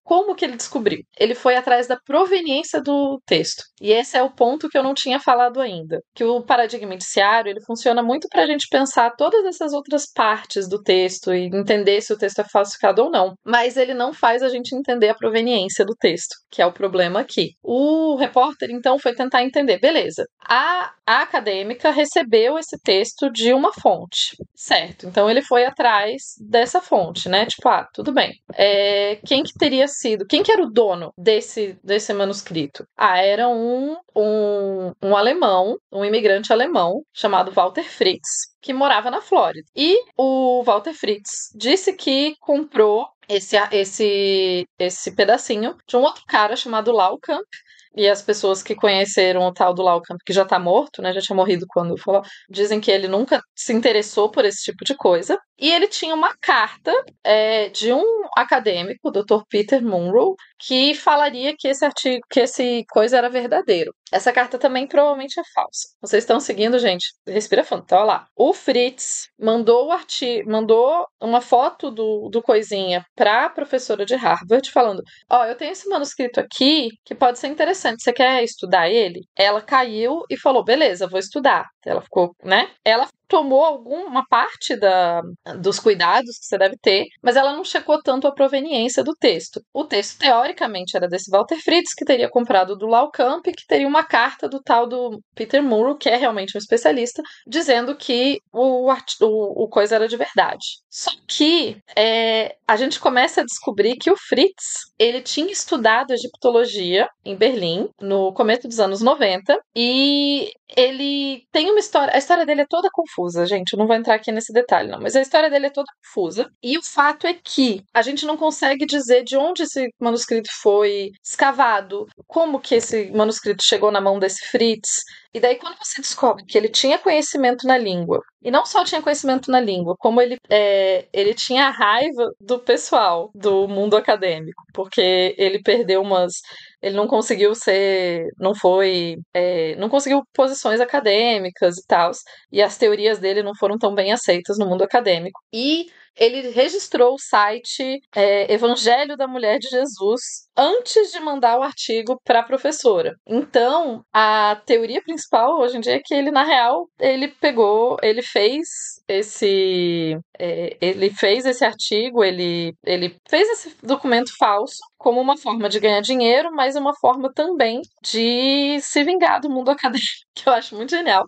como que ele descobriu? Ele foi atrás da proveniência do texto. E esse é o ponto que eu não tinha falado ainda. Que o paradigma indiciário, ele funciona muito para a gente pensar todas essas outras partes do texto e entender se o texto é falsificado ou não. Mas ele não faz a gente entender a proveniência do texto, que é o problema aqui. O repórter, então, foi tentar entender. Beleza, a acadêmica recebeu esse texto de uma fonte, certo? Então ele foi atrás dessa fonte, né? Tipo, tudo bem. Quem que teria sido? Quem que era o dono desse manuscrito? Era um alemão, um imigrante alemão, chamado Walter Fritz, que morava na Flórida. E o Walter Fritz disse que comprou esse pedacinho de um outro cara chamado Laukamp. E as pessoas que conheceram o tal do Laukamp, que já tá morto, né? Já tinha morrido quando falou, dizem que ele nunca se interessou por esse tipo de coisa. E ele tinha uma carta de um acadêmico, o Dr. Peter Munro, que falaria que esse coisa era verdadeiro. Essa carta também provavelmente é falsa. Vocês estão seguindo, gente? Respira fundo. Então, olha lá. O Fritz mandou uma foto do coisinha pra professora de Harvard, falando: eu tenho esse manuscrito aqui que pode ser interessante. Você quer estudar ele? Ela caiu e falou: beleza, vou estudar. Ela ficou, né? Ela tomou alguma parte dos cuidados que você deve ter, mas ela não checou tanto a proveniência do texto. O texto, teoricamente, era desse Walter Fritz, que teria comprado do Laukamp, que teria uma carta do tal do Peter Munro, que é realmente um especialista, dizendo que o coisa era de verdade. Só que a gente começa a descobrir que o Fritz, ele tinha estudado egiptologia em Berlim, no começo dos anos 90, e ele tem uma história... A história dele é toda confusa, gente. Eu não vou entrar aqui nesse detalhe, não. Mas a história dele é toda confusa. E o fato é que a gente não consegue dizer de onde esse manuscrito foi escavado, como que esse manuscrito chegou na mão desse Fritz. E daí, quando você descobre que ele tinha conhecimento na língua, e não só tinha conhecimento na língua, como ele tinha a raiva do pessoal do mundo acadêmico, porque ele perdeu ele não conseguiu não conseguiu posições acadêmicas e tal, e as teorias dele não foram tão bem aceitas no mundo acadêmico. E ele registrou o site Evangelho da Mulher de Jesus antes de mandar o artigo para a professora. Então, a teoria principal hoje em dia é que ele, na real, ele fez esse artigo, ele fez esse documento falso como uma forma de ganhar dinheiro, mas uma forma também de se vingar do mundo acadêmico, que eu acho muito genial.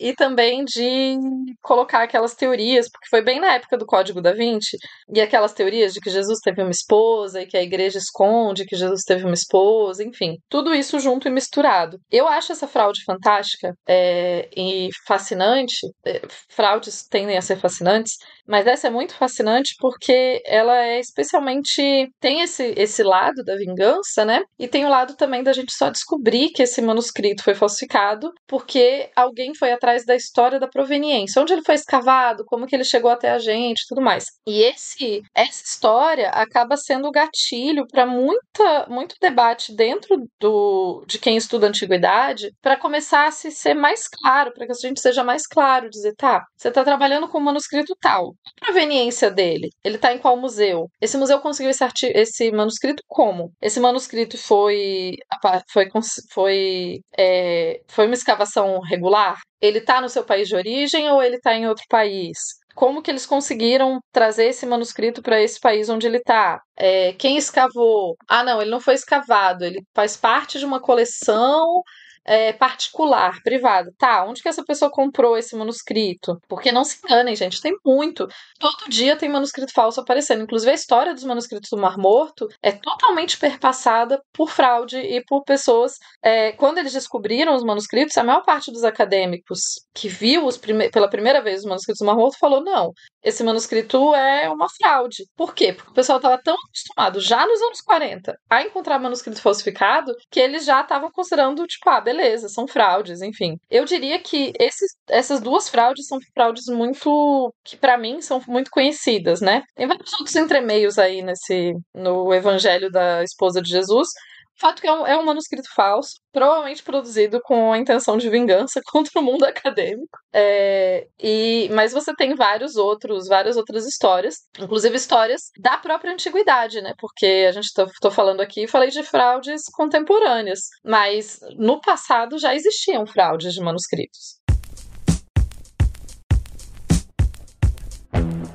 E também de colocar aquelas teorias, porque foi bem na época do Código da Vinci, e aquelas teorias de que Jesus teve uma esposa e que a igreja esconde que Jesus teve uma esposa, enfim, tudo isso junto e misturado. Eu acho essa fraude fantástica e fascinante. Fraudes tendem a ser fascinantes, mas essa é muito fascinante porque ela tem esse lado da vingança, né? E tem o lado também da gente só descobrir que esse manuscrito foi falsificado porque alguém foi atrás da história da proveniência, onde ele foi escavado, como que ele chegou até a gente, tudo mais. E essa história acaba sendo o gatilho para muito debate dentro de quem estuda a antiguidade para começar a ser mais claro, para que a gente seja mais claro, dizer, tá, você está trabalhando com um manuscrito tal, a proveniência dele, ele está em qual museu? Esse museu conseguiu esse manuscrito como? Esse manuscrito foi uma escavação regular? Ele está no seu país de origem ou ele está em outro país? Como que eles conseguiram trazer esse manuscrito para esse país onde ele está? Quem escavou? Ah, não, ele não foi escavado, ele faz parte de uma coleção particular, privada. Tá, onde que essa pessoa comprou esse manuscrito? Porque não se enganem, gente, tem muito. Todo dia tem manuscrito falso aparecendo. Inclusive, a história dos manuscritos do Mar Morto é totalmente perpassada por fraude e por pessoas. Quando eles descobriram os manuscritos, a maior parte dos acadêmicos que viu pela primeira vez os manuscritos do Mar Morto falou: não, esse manuscrito é uma fraude. Por quê? Porque o pessoal estava tão acostumado, já nos anos 40, a encontrar manuscrito falsificado, que eles já estavam considerando, tipo, beleza, são fraudes, enfim. Eu diria que essas duas fraudes são fraudes muito, que para mim são muito conhecidas, né? Tem vários outros entremeios aí no Evangelho da Esposa de Jesus. O fato que é um manuscrito falso, provavelmente produzido com a intenção de vingança contra o mundo acadêmico. Mas você tem várias outras histórias, inclusive histórias da própria antiguidade, né? Porque a gente tô falando aqui, falei de fraudes contemporâneas, mas no passado já existiam fraudes de manuscritos.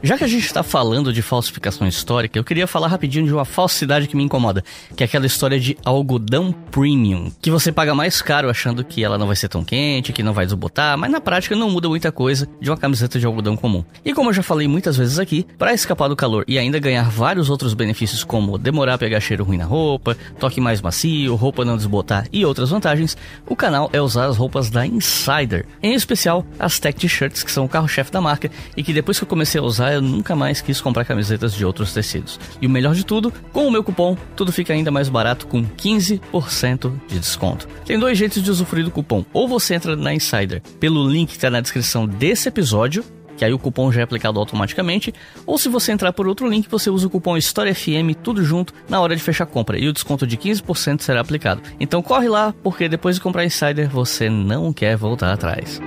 Já que a gente está falando de falsificação histórica, eu queria falar rapidinho de uma falsidade que me incomoda, que é aquela história de algodão premium, que você paga mais caro achando que ela não vai ser tão quente, que não vai desbotar, mas na prática não muda muita coisa de uma camiseta de algodão comum. E como eu já falei muitas vezes aqui, para escapar do calor e ainda ganhar vários outros benefícios como demorar a pegar cheiro ruim na roupa, toque mais macio, roupa não desbotar e outras vantagens, o canal é usar as roupas da Insider, em especial as Tech T-shirts, que são o carro-chefe da marca e que depois que eu comecei a usar eu nunca mais quis comprar camisetas de outros tecidos. E o melhor de tudo, com o meu cupom, tudo fica ainda mais barato com 15% de desconto. Tem dois jeitos de usufruir do cupom. Ou você entra na Insider pelo link que está na descrição desse episódio, que aí o cupom já é aplicado automaticamente, ou se você entrar por outro link, você usa o cupom HistóriaFM, tudo junto, na hora de fechar a compra, e o desconto de 15% será aplicado. Então corre lá, porque depois de comprar Insider, você não quer voltar atrás.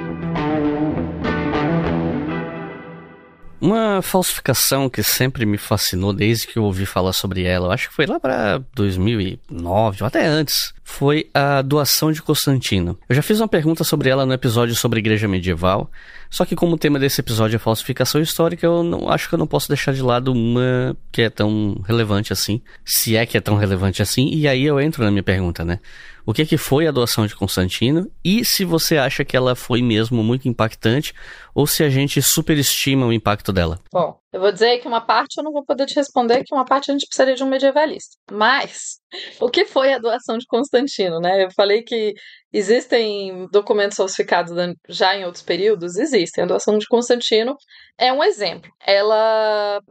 Uma falsificação que sempre me fascinou desde que eu ouvi falar sobre ela, eu acho que foi lá para 2009 ou até antes, foi a doação de Constantino. Eu já fiz uma pergunta sobre ela no episódio sobre Igreja Medieval, só que como o tema desse episódio é falsificação histórica, eu acho que eu não posso deixar de lado uma que é tão relevante assim, se é que é tão relevante assim, e aí eu entro na minha pergunta, né? O que foi a doação de Constantino e se você acha que ela foi mesmo muito impactante ou se a gente superestima o impacto dela? Bom, eu vou dizer que uma parte eu não vou poder te responder, que uma parte a gente precisaria de um medievalista. Mas, o que foi a doação de Constantino, né? Eu falei que existem documentos falsificados já em outros períodos? Existem. A doação de Constantino é um exemplo.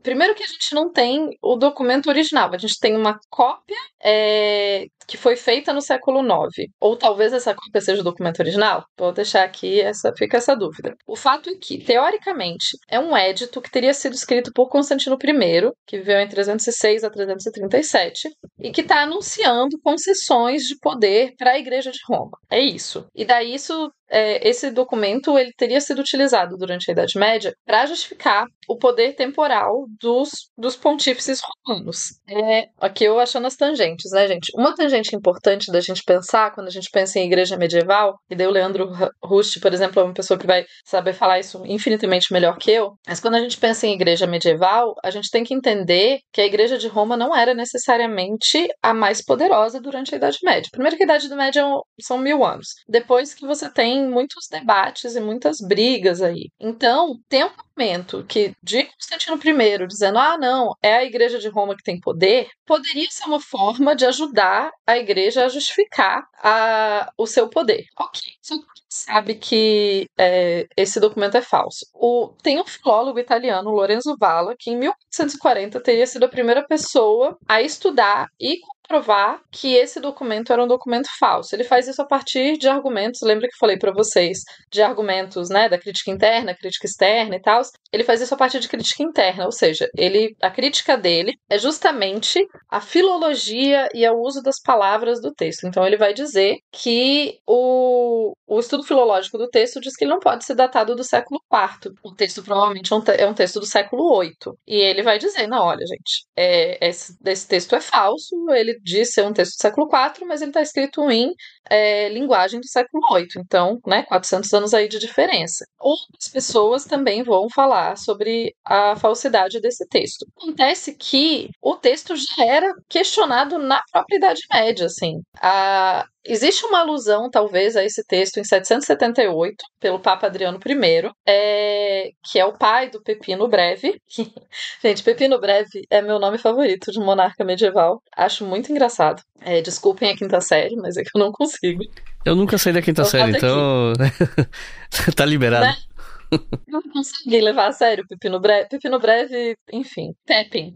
Primeiro que a gente não tem o documento original, a gente tem uma cópia que foi feita no século IX. Ou talvez essa cópia seja o documento original? Vou deixar aqui, fica essa dúvida. O fato é que, teoricamente, é um édito que teria sido escrito por Constantino I, que viveu em 306 a 337, e que está anunciando concessões de poder para a Igreja de Roma. É isso. E daí esse documento ele teria sido utilizado durante a Idade Média para justificar o poder temporal dos pontífices romanos. Aqui eu achando as tangentes, né, gente? Uma tangente importante da gente pensar quando a gente pensa em igreja medieval, e daí o Leandro Rust, por exemplo, é uma pessoa que vai saber falar isso infinitamente melhor que eu, mas quando a gente pensa em igreja medieval, a gente tem que entender que a Igreja de Roma não era necessariamente a mais poderosa durante a Idade Média. Primeiro que a Idade Média são 1000 anos. Depois que você tem muitos debates e muitas brigas aí. Então, tem um momento que de Constantino I dizendo, não, é a Igreja de Roma que tem poder, poderia ser uma forma de ajudar a Igreja a justificar o seu poder. Ok. Só que sabe que esse documento é falso. Tem um filólogo italiano, Lorenzo Valla, que em 1440 teria sido a primeira pessoa a estudar e provar que esse documento era um documento falso. Ele faz isso a partir de argumentos, lembra que eu falei para vocês, de argumentos, né, da crítica interna, crítica externa e tal. Ele faz isso a partir de crítica interna, ou seja, a crítica dele é justamente a filologia e o uso das palavras do texto. Então ele vai dizer que o estudo filológico do texto diz que ele não pode ser datado do século IV. O texto provavelmente é um texto do século VIII. E ele vai dizer, não, olha, gente, esse texto é falso, ele diz ser um texto do século IV, mas ele está escrito em linguagem do século VIII. Então, né, 400 anos aí de diferença. Outras pessoas também vão falar sobre a falsidade desse texto. Acontece que o texto já era questionado na própria Idade Média, assim. Existe uma alusão, talvez, a esse texto em 778, pelo Papa Adriano I, que é o pai do Pepino Breve. Gente, Pepino Breve é meu nome favorito de monarca medieval. Acho muito engraçado. Desculpem a quinta série, mas é que eu não consigo. Eu nunca saí da quinta série, então tá liberado. Né? Eu não consegui levar a sério o Pepino Breve. Pepino Breve, enfim. Pepin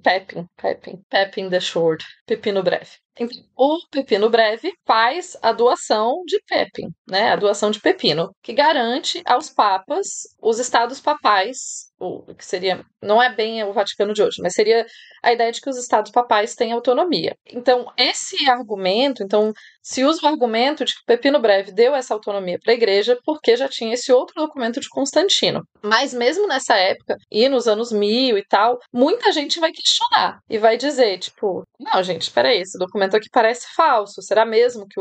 the Short. Pepino Breve. Então, o Pepino Breve faz a doação de Pepin, né? A doação de pepino, que garante aos papas os estados papais, que seria, não é bem o Vaticano de hoje, mas seria a ideia de que os estados papais têm autonomia. Então, esse argumento, se usa o argumento de que Pepino Breve deu essa autonomia para a igreja porque já tinha esse outro documento de Constantino. Mas mesmo nessa época, e nos anos 1000 e tal, muita gente vai questionar e vai dizer, tipo, não, gente, espera aí, esse documento aqui parece falso, será mesmo que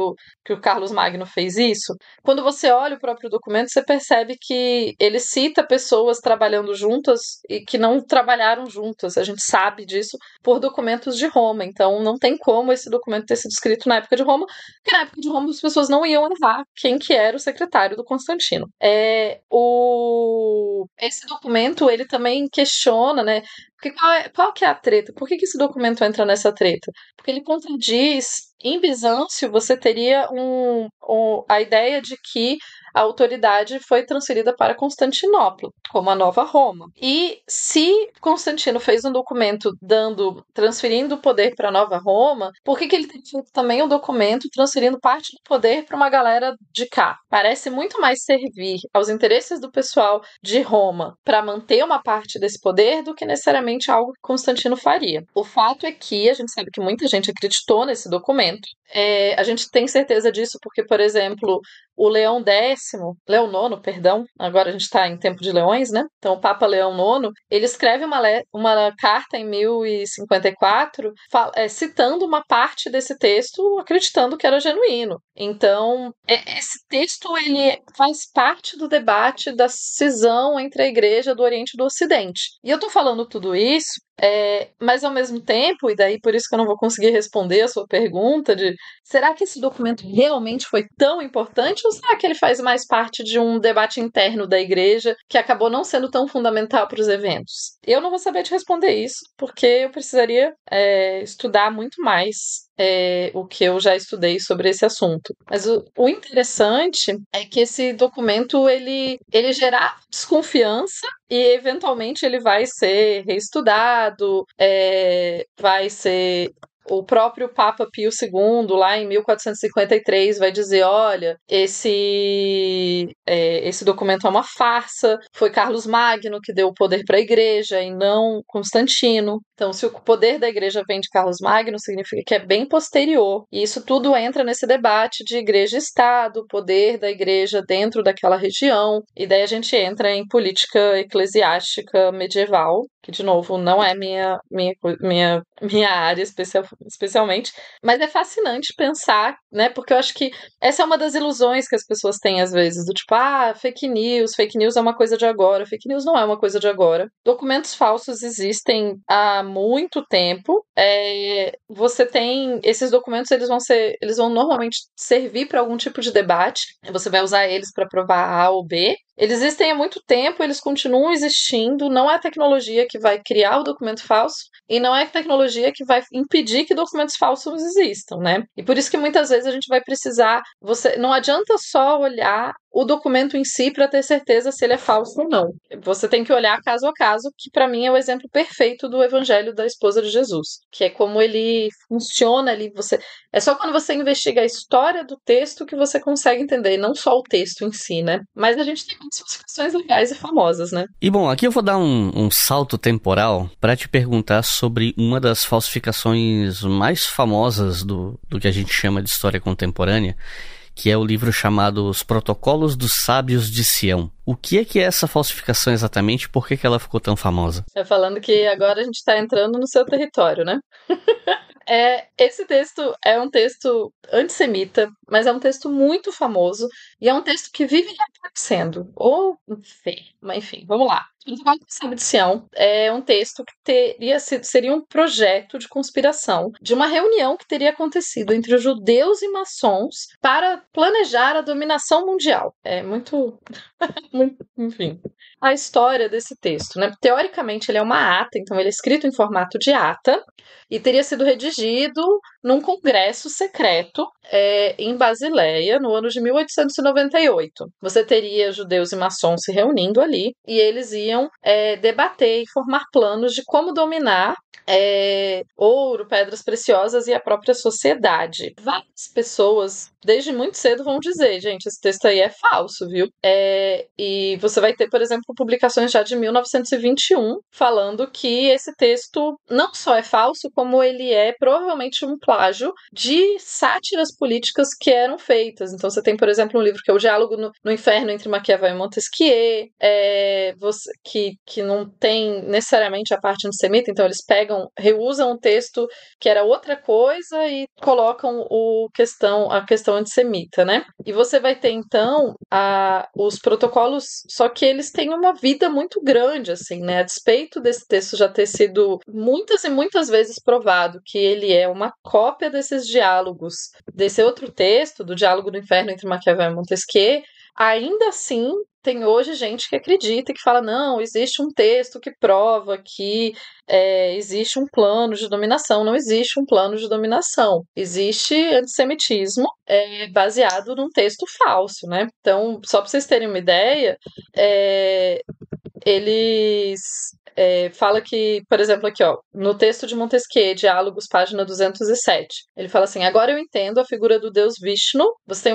o Carlos Magno fez isso? Quando você olha o próprio documento, você percebe que ele cita pessoas trabalhando juntas e que não trabalharam juntas, a gente sabe disso por documentos de Roma, então não tem como esse documento ter sido escrito na época de Roma, porque na época de Roma as pessoas não iam errar quem que era o secretário do Constantino. Esse documento, ele também questiona, né, porque qual que é a treta? Por que esse documento entra nessa treta? Porque ele contradiz, em Bizâncio, você teria a ideia de que a autoridade foi transferida para Constantinopla, como a nova Roma. E se Constantino fez um documento transferindo o poder para a nova Roma, por que ele tem feito também um documento transferindo parte do poder para uma galera de cá? Parece muito mais servir aos interesses do pessoal de Roma para manter uma parte desse poder do que necessariamente algo que Constantino faria. O fato é que a gente sabe que muita gente acreditou nesse documento. A gente tem certeza disso porque, por exemplo, o Leão IX, perdão, agora a gente está em tempo de leões, né? Então o Papa Leão IX, ele escreve uma carta em 1054 citando uma parte desse texto, acreditando que era genuíno. Então, esse texto ele faz parte do debate da cisão entre a Igreja do Oriente e do Ocidente. E eu tô falando tudo isso, mas ao mesmo tempo, e daí por isso que eu não vou conseguir responder a sua pergunta de será que esse documento realmente foi tão importante ou será que ele faz mais parte de um debate interno da igreja que acabou não sendo tão fundamental para os eventos? Eu não vou saber te responder isso, porque eu precisaria estudar muito mais o que eu já estudei sobre esse assunto. Mas o interessante é que esse documento ele gera desconfiança e eventualmente ele vai ser reestudado, vai ser... O próprio Papa Pio II, lá em 1453, vai dizer, olha, esse documento é uma farsa, foi Carlos Magno que deu o poder para a igreja e não Constantino. Então, se o poder da igreja vem de Carlos Magno, significa que é bem posterior. E isso tudo entra nesse debate de igreja e Estado, poder da igreja dentro daquela região. E daí a gente entra em política eclesiástica medieval, que, de novo, não é minha área especialmente, mas é fascinante pensar, né, porque eu acho que essa é uma das ilusões que as pessoas têm às vezes, do tipo, fake news é uma coisa de agora, fake news não é uma coisa de agora. Documentos falsos existem há muito tempo, você tem, esses documentos eles vão normalmente servir para algum tipo de debate, você vai usar eles para provar A ou B. Eles existem há muito tempo, eles continuam existindo, não é a tecnologia que vai criar o documento falso e não é a tecnologia que vai impedir que documentos falsos existam, né? E por isso que muitas vezes a gente vai precisar, não adianta só olhar o documento em si para ter certeza se ele é falso ou não. Você tem que olhar caso a caso, que para mim é o exemplo perfeito do Evangelho da Esposa de Jesus, que é como ele funciona ali. É só quando você investiga a história do texto que você consegue entender, não só o texto em si, né? Mas a gente tem muitas falsificações legais e famosas, né? E bom, aqui eu vou dar um salto temporal para te perguntar sobre uma das falsificações mais famosas do que a gente chama de história contemporânea, que é o livro chamado Os Protocolos dos Sábios de Sião. O que é essa falsificação exatamente? Por que ela ficou tão famosa? Falando que agora a gente está entrando no seu território, né? Esse texto é um texto antissemita, mas é um texto muito famoso e é um texto que vive reaparecendo. Enfim, vamos lá. O Protocolo do Sábio de Sião é um texto que seria um projeto de conspiração de uma reunião que teria acontecido entre os judeus e maçons para planejar a dominação mundial. É muito, enfim. A história desse texto, né? Teoricamente ele é uma ata, então ele é escrito em formato de ata e teria sido redigido num congresso secreto em Basileia, no ano de 1898. Você teria judeus e maçons se reunindo ali e eles iam debater e formar planos de como dominar ouro, pedras preciosas e a própria sociedade. Várias pessoas, desde muito cedo, vão dizer, gente, esse texto aí é falso, viu? E você vai ter, por exemplo, publicações já de 1921 falando que esse texto não só é falso, como ele é provavelmente um plágio de sátiras políticas que eram feitas. Então você tem, por exemplo, um livro que é O Diálogo no Inferno entre Maquiavel e Montesquieu, que não tem necessariamente a parte antissemita, então eles reusam um texto que era outra coisa e colocam a questão antissemita, né? E você vai ter, então, os protocolos, só que eles têm uma vida muito grande, assim, né? A despeito desse texto já ter sido muitas e muitas vezes provado que ele é uma cópia desses diálogos, desse outro texto, do Diálogo do Inferno entre Maquiavel e Montesquieu, ainda assim tem hoje gente que acredita e que fala, não, existe um texto que prova que existe um plano de dominação. Não existe um plano de dominação. Existe antissemitismo baseado num texto falso, né? Então, só para vocês terem uma ideia, eles fala que, por exemplo, aqui, ó, no texto de Montesquieu, Diálogos, página 207, ele fala assim: agora eu entendo a figura do deus Vishnu. Você tem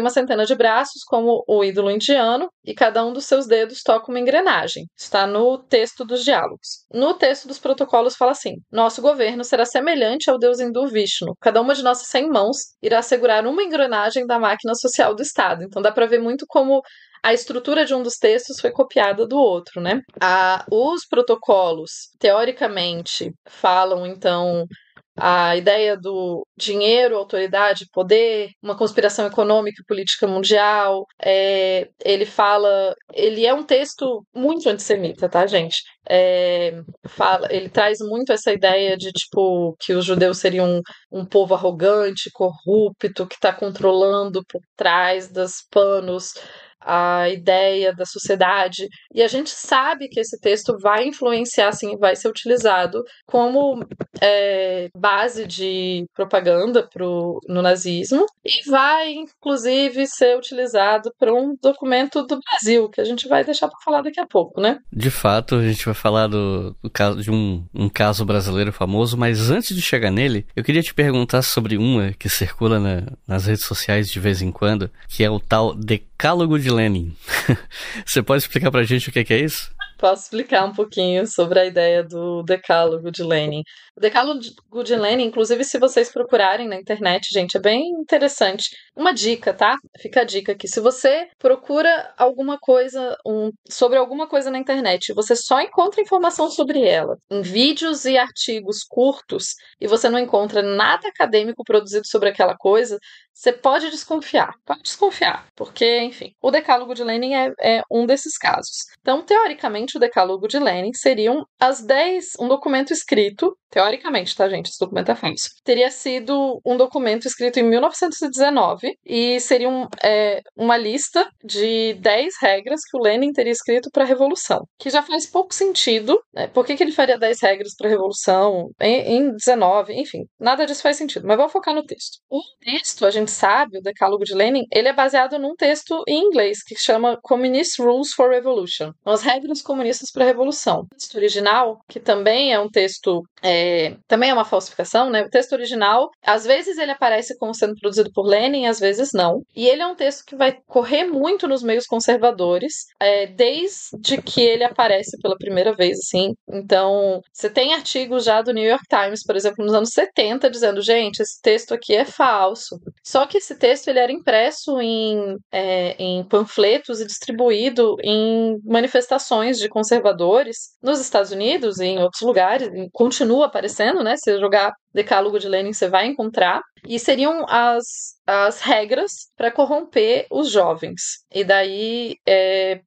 uma centena de braços, como o ídolo indiano, e cada um dos seus dedos toca uma engrenagem. Está no texto dos Diálogos. No texto dos protocolos fala assim: nosso governo será semelhante ao deus hindu Vishnu. Cada uma de nossas 100 mãos irá segurar uma engrenagem da máquina social do Estado. Então dá para ver muito como a estrutura de um dos textos foi copiada do outro, né? Os protocolos, teoricamente, falam, então, a ideia do dinheiro, autoridade, poder, uma conspiração econômica e política mundial. Ele é um texto muito antissemita, tá, gente? Ele traz muito essa ideia de, tipo, que os judeus seriam um povo arrogante, corrupto, que está controlando por trás dos panos a ideia da sociedade, e a gente sabe que esse texto vai influenciar, sim, vai ser utilizado como base de propaganda no nazismo, e vai, inclusive, ser utilizado para um documento do Brasil, que a gente vai deixar para falar daqui a pouco, né? De fato, a gente vai falar do caso de um caso brasileiro famoso, mas antes de chegar nele, eu queria te perguntar sobre uma que circula nas redes sociais de vez em quando, que é o tal Decálogo de Lenin. Você pode explicar pra gente o que é isso? Posso explicar um pouquinho sobre a ideia do Decálogo de Lenin. O Decálogo de Lenin, inclusive, se vocês procurarem na internet, gente, é bem interessante. Uma dica, tá? Fica a dica aqui. Se você procura alguma coisa sobre alguma coisa na internet, você só encontra informação sobre ela em vídeos e artigos curtos, e você não encontra nada acadêmico produzido sobre aquela coisa, você pode desconfiar. Pode desconfiar, porque, enfim, o Decálogo de Lenin é um desses casos. Então, teoricamente, o Decálogo de Lenin seria um documento escrito, teoricamente, teoricamente, tá, gente? Esse documento é falso. Teria sido um documento escrito em 1919 e seria uma lista de 10 regras que o Lenin teria escrito para a Revolução, que já faz pouco sentido, né? Por que ele faria 10 regras para a Revolução em 19? Enfim, nada disso faz sentido, mas vamos focar no texto. O texto, a gente sabe, o Decálogo de Lenin, ele é baseado num texto em inglês que chama Communist Rules for Revolution, as regras comunistas para a Revolução. O texto original, que também é um texto, também é uma falsificação, né? O texto original, às vezes ele aparece como sendo produzido por Lenin, às vezes não. E ele é um texto que vai correr muito nos meios conservadores, desde que ele aparece pela primeira vez, assim. Então, você tem artigos já do New York Times, por exemplo, nos anos 70, dizendo, gente, esse texto aqui é falso. Só que esse texto ele era impresso em panfletos e distribuído em manifestações de conservadores nos Estados Unidos e em outros lugares, e continua aparecendo, né? Se jogar Decálogo de Lenin, você vai encontrar. E seriam as regras para corromper os jovens. E daí,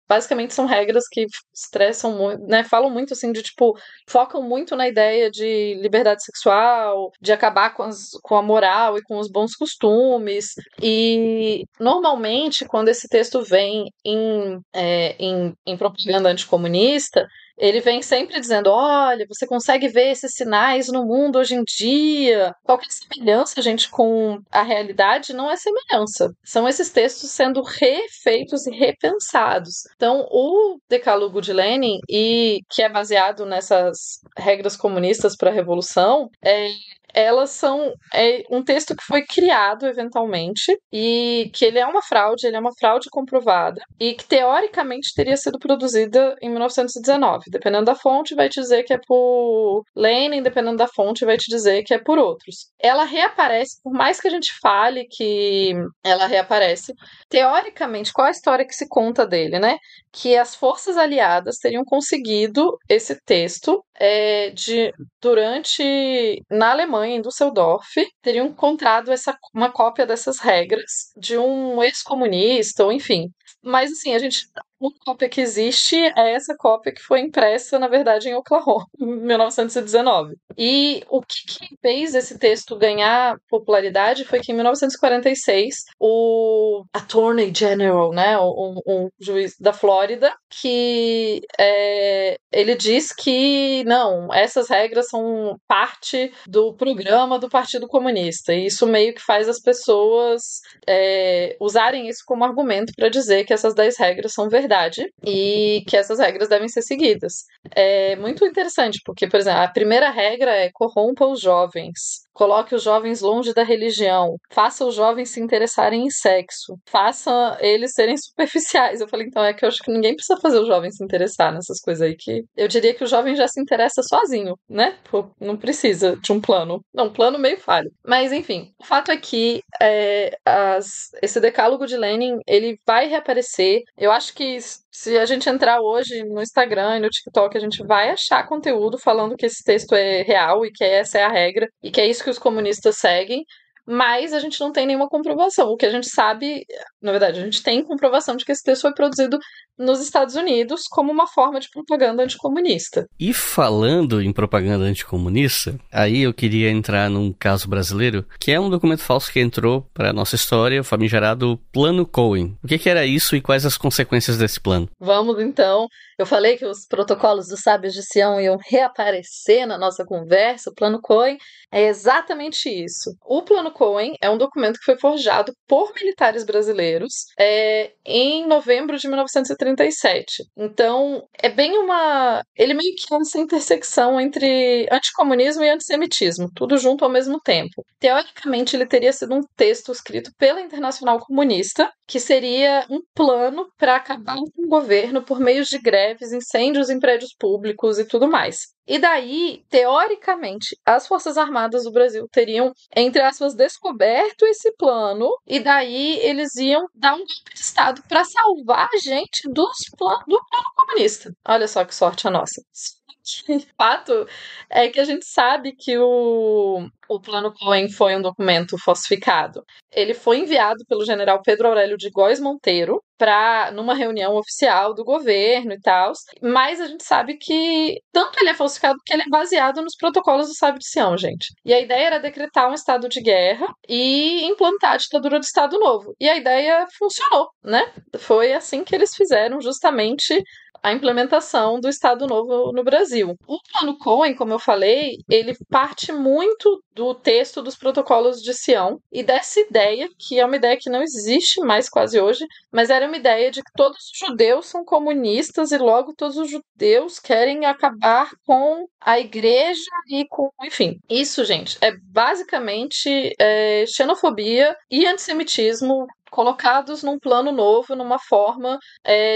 basicamente, são regras que estressam muito, né? Falam muito, assim, de, tipo, focam muito na ideia de liberdade sexual, de acabar com a moral e com os bons costumes. E, normalmente, quando esse texto vem em propaganda anticomunista, ele vem sempre dizendo, olha, você consegue ver esses sinais no mundo hoje em dia. Qualquer semelhança, gente, com a realidade não é semelhança. São esses textos sendo refeitos e repensados. Então, o Decálogo de Lenin, que é baseado nessas regras comunistas para a Revolução, elas são um texto que foi criado eventualmente e que ele é uma fraude comprovada e que teoricamente teria sido produzida em 1919. Dependendo da fonte, vai te dizer que é por Lenin, dependendo da fonte, vai te dizer que é por outros. Ela reaparece, por mais que a gente fale que ela reaparece, teoricamente, qual é a história que se conta dele, né? Que as forças aliadas teriam conseguido esse texto na Alemanha, em Düsseldorf, teriam encontrado uma cópia dessas regras de um ex-comunista, ou enfim. Mas, assim, uma cópia que existe é essa cópia que foi impressa, na verdade, em Oklahoma, em 1919. E o que fez esse texto ganhar popularidade foi que, em 1946, o Attorney General, né, um juiz da Flórida, que ele diz que, não, essas regras são parte do programa do Partido Comunista. E isso meio que faz as pessoas usarem isso como argumento para dizer que essas 10 regras são verdade e que essas regras devem ser seguidas. É muito interessante, porque, por exemplo, a primeira regra é corrompa os jovens, coloque os jovens longe da religião, faça os jovens se interessarem em sexo, faça eles serem superficiais. Eu falei, então, que eu acho que ninguém precisa fazer o jovem se interessar nessas coisas aí, que eu diria que o jovem já se interessa sozinho, né? Pô, não precisa de um plano. Não, um plano meio falho. Mas, enfim, o fato é que esse Decálogo de Lenin, ele vai reaparecer. Eu acho que se a gente entrar hoje no Instagram e no TikTok, a gente vai achar conteúdo falando que esse texto é real e que essa é a regra e que é isso que os comunistas seguem, mas a gente não tem nenhuma comprovação. O que a gente sabe, na verdade, a gente tem comprovação de que esse texto foi produzido nos Estados Unidos como uma forma de propaganda anticomunista. E falando em propaganda anticomunista, aí eu queria entrar num caso brasileiro, que é um documento falso que entrou para a nossa história, o famigerado Plano Cohen. O que era isso e quais as consequências desse plano? Vamos então. Eu falei que os protocolos dos sábios de Sião iam reaparecer na nossa conversa. O Plano Cohen é exatamente isso. O Plano Cohen é um documento que foi forjado por militares brasileiros em novembro de 1937. Então, ele meio que é essa intersecção entre anticomunismo e antissemitismo, tudo junto ao mesmo tempo. Teoricamente, ele teria sido um texto escrito pela Internacional Comunista, que seria um plano para acabar com o governo por meio de greves, incêndios em prédios públicos e tudo mais. E daí, teoricamente, as Forças Armadas do Brasil teriam, entre aspas, descoberto esse plano, e daí eles iam dar um golpe de Estado para salvar a gente do plano comunista. Olha só que sorte a nossa. O fato é que a gente sabe que o Plano Cohen foi um documento falsificado. Ele foi enviado pelo general Pedro Aurélio de Góes Monteiro numa reunião oficial do governo e tal, mas a gente sabe que tanto ele é falsificado que ele é baseado nos protocolos do Sábio de Sião, gente. E a ideia era decretar um estado de guerra e implantar a ditadura do Estado Novo. E a ideia funcionou, né? Foi assim que eles fizeram justamente a implementação do Estado Novo no Brasil. O Plano Cohen, como eu falei, ele parte muito do texto dos protocolos de Sião e dessa ideia, que é uma ideia que não existe mais quase hoje, mas era uma ideia de que todos os judeus são comunistas e logo todos os judeus querem acabar com a igreja e com, enfim. Isso, gente, é basicamente xenofobia e antissemitismo colocados num plano novo, numa forma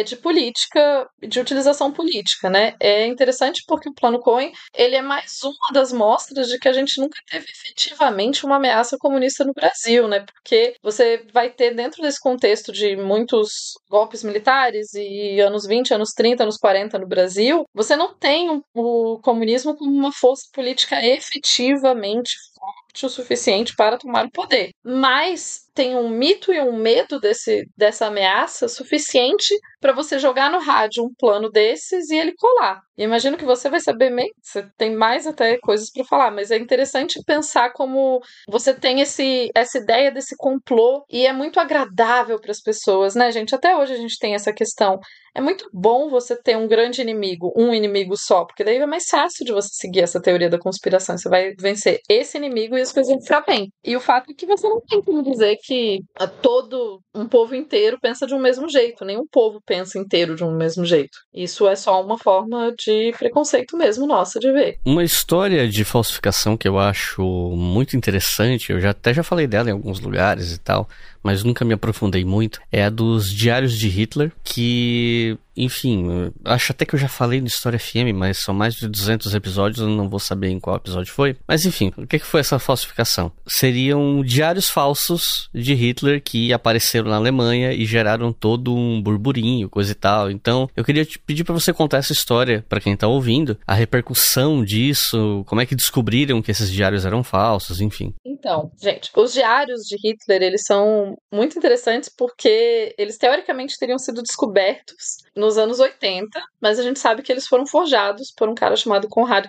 de política, de utilização política, né? É interessante porque o Plano Cohen, ele é mais uma das mostras de que a gente nunca teve efetivamente uma ameaça comunista no Brasil, né? Porque você vai ter dentro desse contexto de muitos golpes militares e anos 20, anos 30, anos 40 no Brasil, você não tem o comunismo como uma força política efetivamente forte o suficiente para tomar o poder. Mas tem um mito e um medo dessa ameaça suficiente para você jogar no rádio um plano desses e ele colar. E imagino que você vai saber meio, você tem mais até coisas para falar, mas é interessante pensar como você tem essa ideia desse complô e é muito agradável para as pessoas, né, gente? Até hoje a gente tem essa questão. É muito bom você ter um grande inimigo, um inimigo só, porque daí é mais fácil de você seguir essa teoria da conspiração. Você vai vencer esse inimigo e as coisas vão ficar bem. E o fato é que você não tem como dizer que todo um povo inteiro pensa de um mesmo jeito. Nenhum povo pensa inteiro de um mesmo jeito. Isso é só uma forma de preconceito mesmo nossa de ver. Uma história de falsificação que eu acho muito interessante, eu até já falei dela em alguns lugares e tal, mas nunca me aprofundei muito, é a dos Diários de Hitler, que, enfim, acho até que eu já falei no História FM, mas são mais de 200 episódios, eu não vou saber em qual episódio foi. Mas enfim, o que foi essa falsificação? Seriam diários falsos de Hitler que apareceram na Alemanha e geraram todo um burburinho, coisa e tal. Então, eu queria te pedir pra você contar essa história pra quem tá ouvindo, a repercussão disso, como é que descobriram que esses diários eram falsos, enfim. Então, gente, os diários de Hitler, eles são muito interessantes porque eles teoricamente teriam sido descobertos nos anos 80, mas a gente sabe que eles foram forjados por um cara chamado Conrad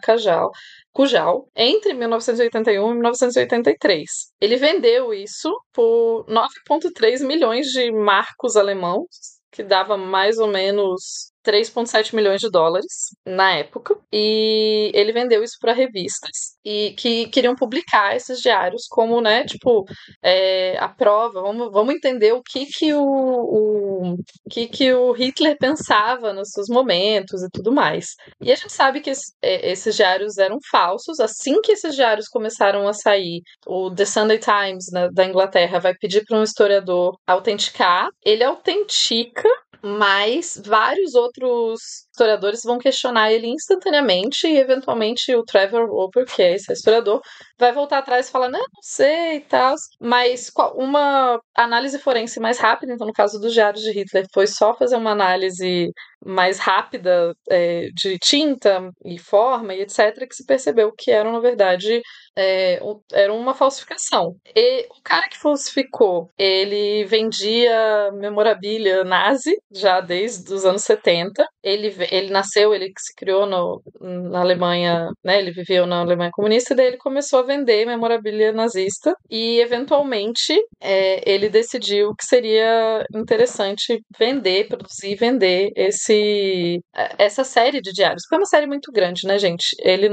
Kujau entre 1981 e 1983. Ele vendeu isso por 9,3 milhões de marcos alemãos, que dava mais ou menos 3,7 milhões de dólares na época, e ele vendeu isso para revistas e que queriam publicar esses diários como, né, tipo, a prova, vamos entender o que o Hitler pensava nos seus momentos e tudo mais. E a gente sabe que esses diários eram falsos. Assim que esses diários começaram a sair, o The Sunday Times, da Inglaterra, vai pedir para um historiador autenticar, ele autentica, mas vários outros historiadores vão questionar ele instantaneamente e, eventualmente, o Trevor Roper, que é esse historiador, vai voltar atrás e falar, não sei e tal, mas uma análise forense mais rápida, então no caso dos diários de Hitler, foi só fazer uma análise mais rápida de tinta e forma e etc, que se percebeu que eram, na verdade, era uma falsificação. E o cara que falsificou, ele vendia memorabilia nazi já desde os anos 70. Ele nasceu, ele se criou na Alemanha, né? Ele viveu na Alemanha comunista, e daí ele começou a vender memorabilia nazista e, eventualmente, ele decidiu que seria interessante produzir e vender essa série de diários. Foi uma série muito grande, né, gente? Ele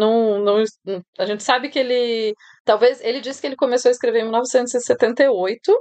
a gente sabe que talvez ele disse que ele começou a escrever em 1978.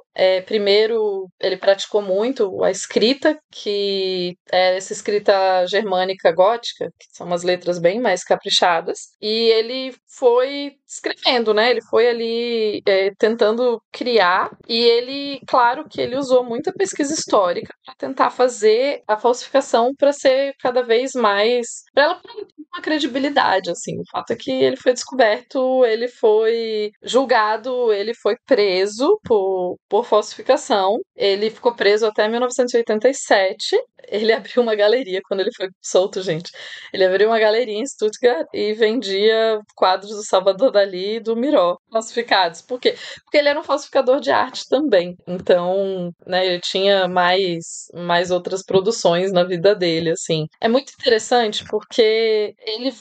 Primeiro, ele praticou muito a escrita, que é essa escrita germânica gótica, que são umas letras bem mais caprichadas. E ele foi escrevendo, né? Ele foi ali tentando criar. E ele, claro que ele usou muita pesquisa histórica para tentar fazer a falsificação para ser cada vez mais, para ela ter uma credibilidade, assim. O fato é que ele foi descoberto, ele foi julgado, ele foi preso por falsificação. Ele ficou preso até 1987. ele abriu uma galeria quando ele foi solto, gente. Ele abriu uma galeria em Stuttgart e vendia quadros do Salvador Dalí e do Miró falsificados. Por quê? Porque ele era um falsificador de arte também. Então, né, ele tinha mais outras produções na vida dele, assim. É muito interessante porque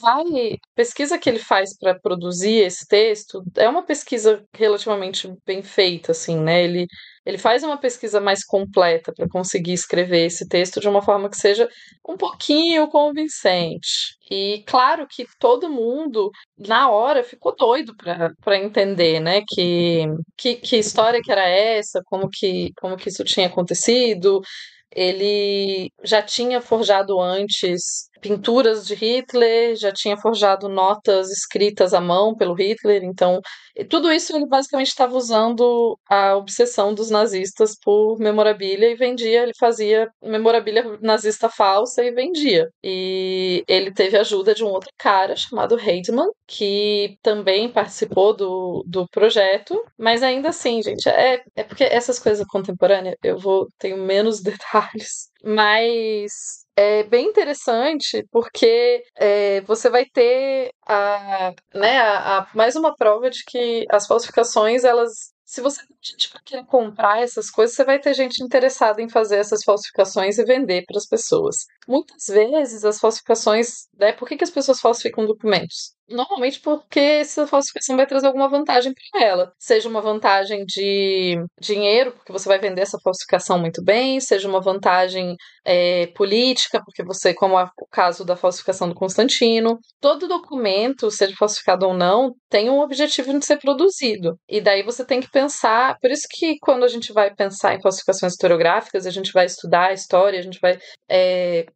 a pesquisa que ele faz para produzir esse texto é uma pesquisa relativamente bem feita, assim, né? Ele faz uma pesquisa mais completa para conseguir escrever esse texto de uma forma que seja um pouquinho convincente. E claro que todo mundo, na hora, ficou doido para entender, né, que história que era essa, como que isso tinha acontecido. Ele já tinha forjado antes pinturas de Hitler, já tinha forjado notas escritas à mão pelo Hitler, então tudo isso ele basicamente estava usando a obsessão dos nazistas por memorabilia e vendia, ele fazia memorabilia nazista falsa e vendia. E ele teve a ajuda de um outro cara chamado Heidmann, que também participou do projeto, mas ainda assim, gente, é porque essas coisas contemporâneas tenho menos detalhes, mas é bem interessante porque você vai ter mais uma prova de que as falsificações, se você tipo, querer comprar essas coisas, você vai ter gente interessada em fazer essas falsificações e vender para as pessoas. Muitas vezes as falsificações, né, por que as pessoas falsificam documentos? Normalmente porque essa falsificação vai trazer alguma vantagem para ela. Seja uma vantagem de dinheiro, porque você vai vender essa falsificação muito bem, seja uma vantagem política, porque você, como é o caso da falsificação do Constantino, todo documento, seja falsificado ou não, tem um objetivo de ser produzido. E daí você tem que pensar, por isso que quando a gente vai pensar em falsificações historiográficas, a gente vai estudar a história, a gente vai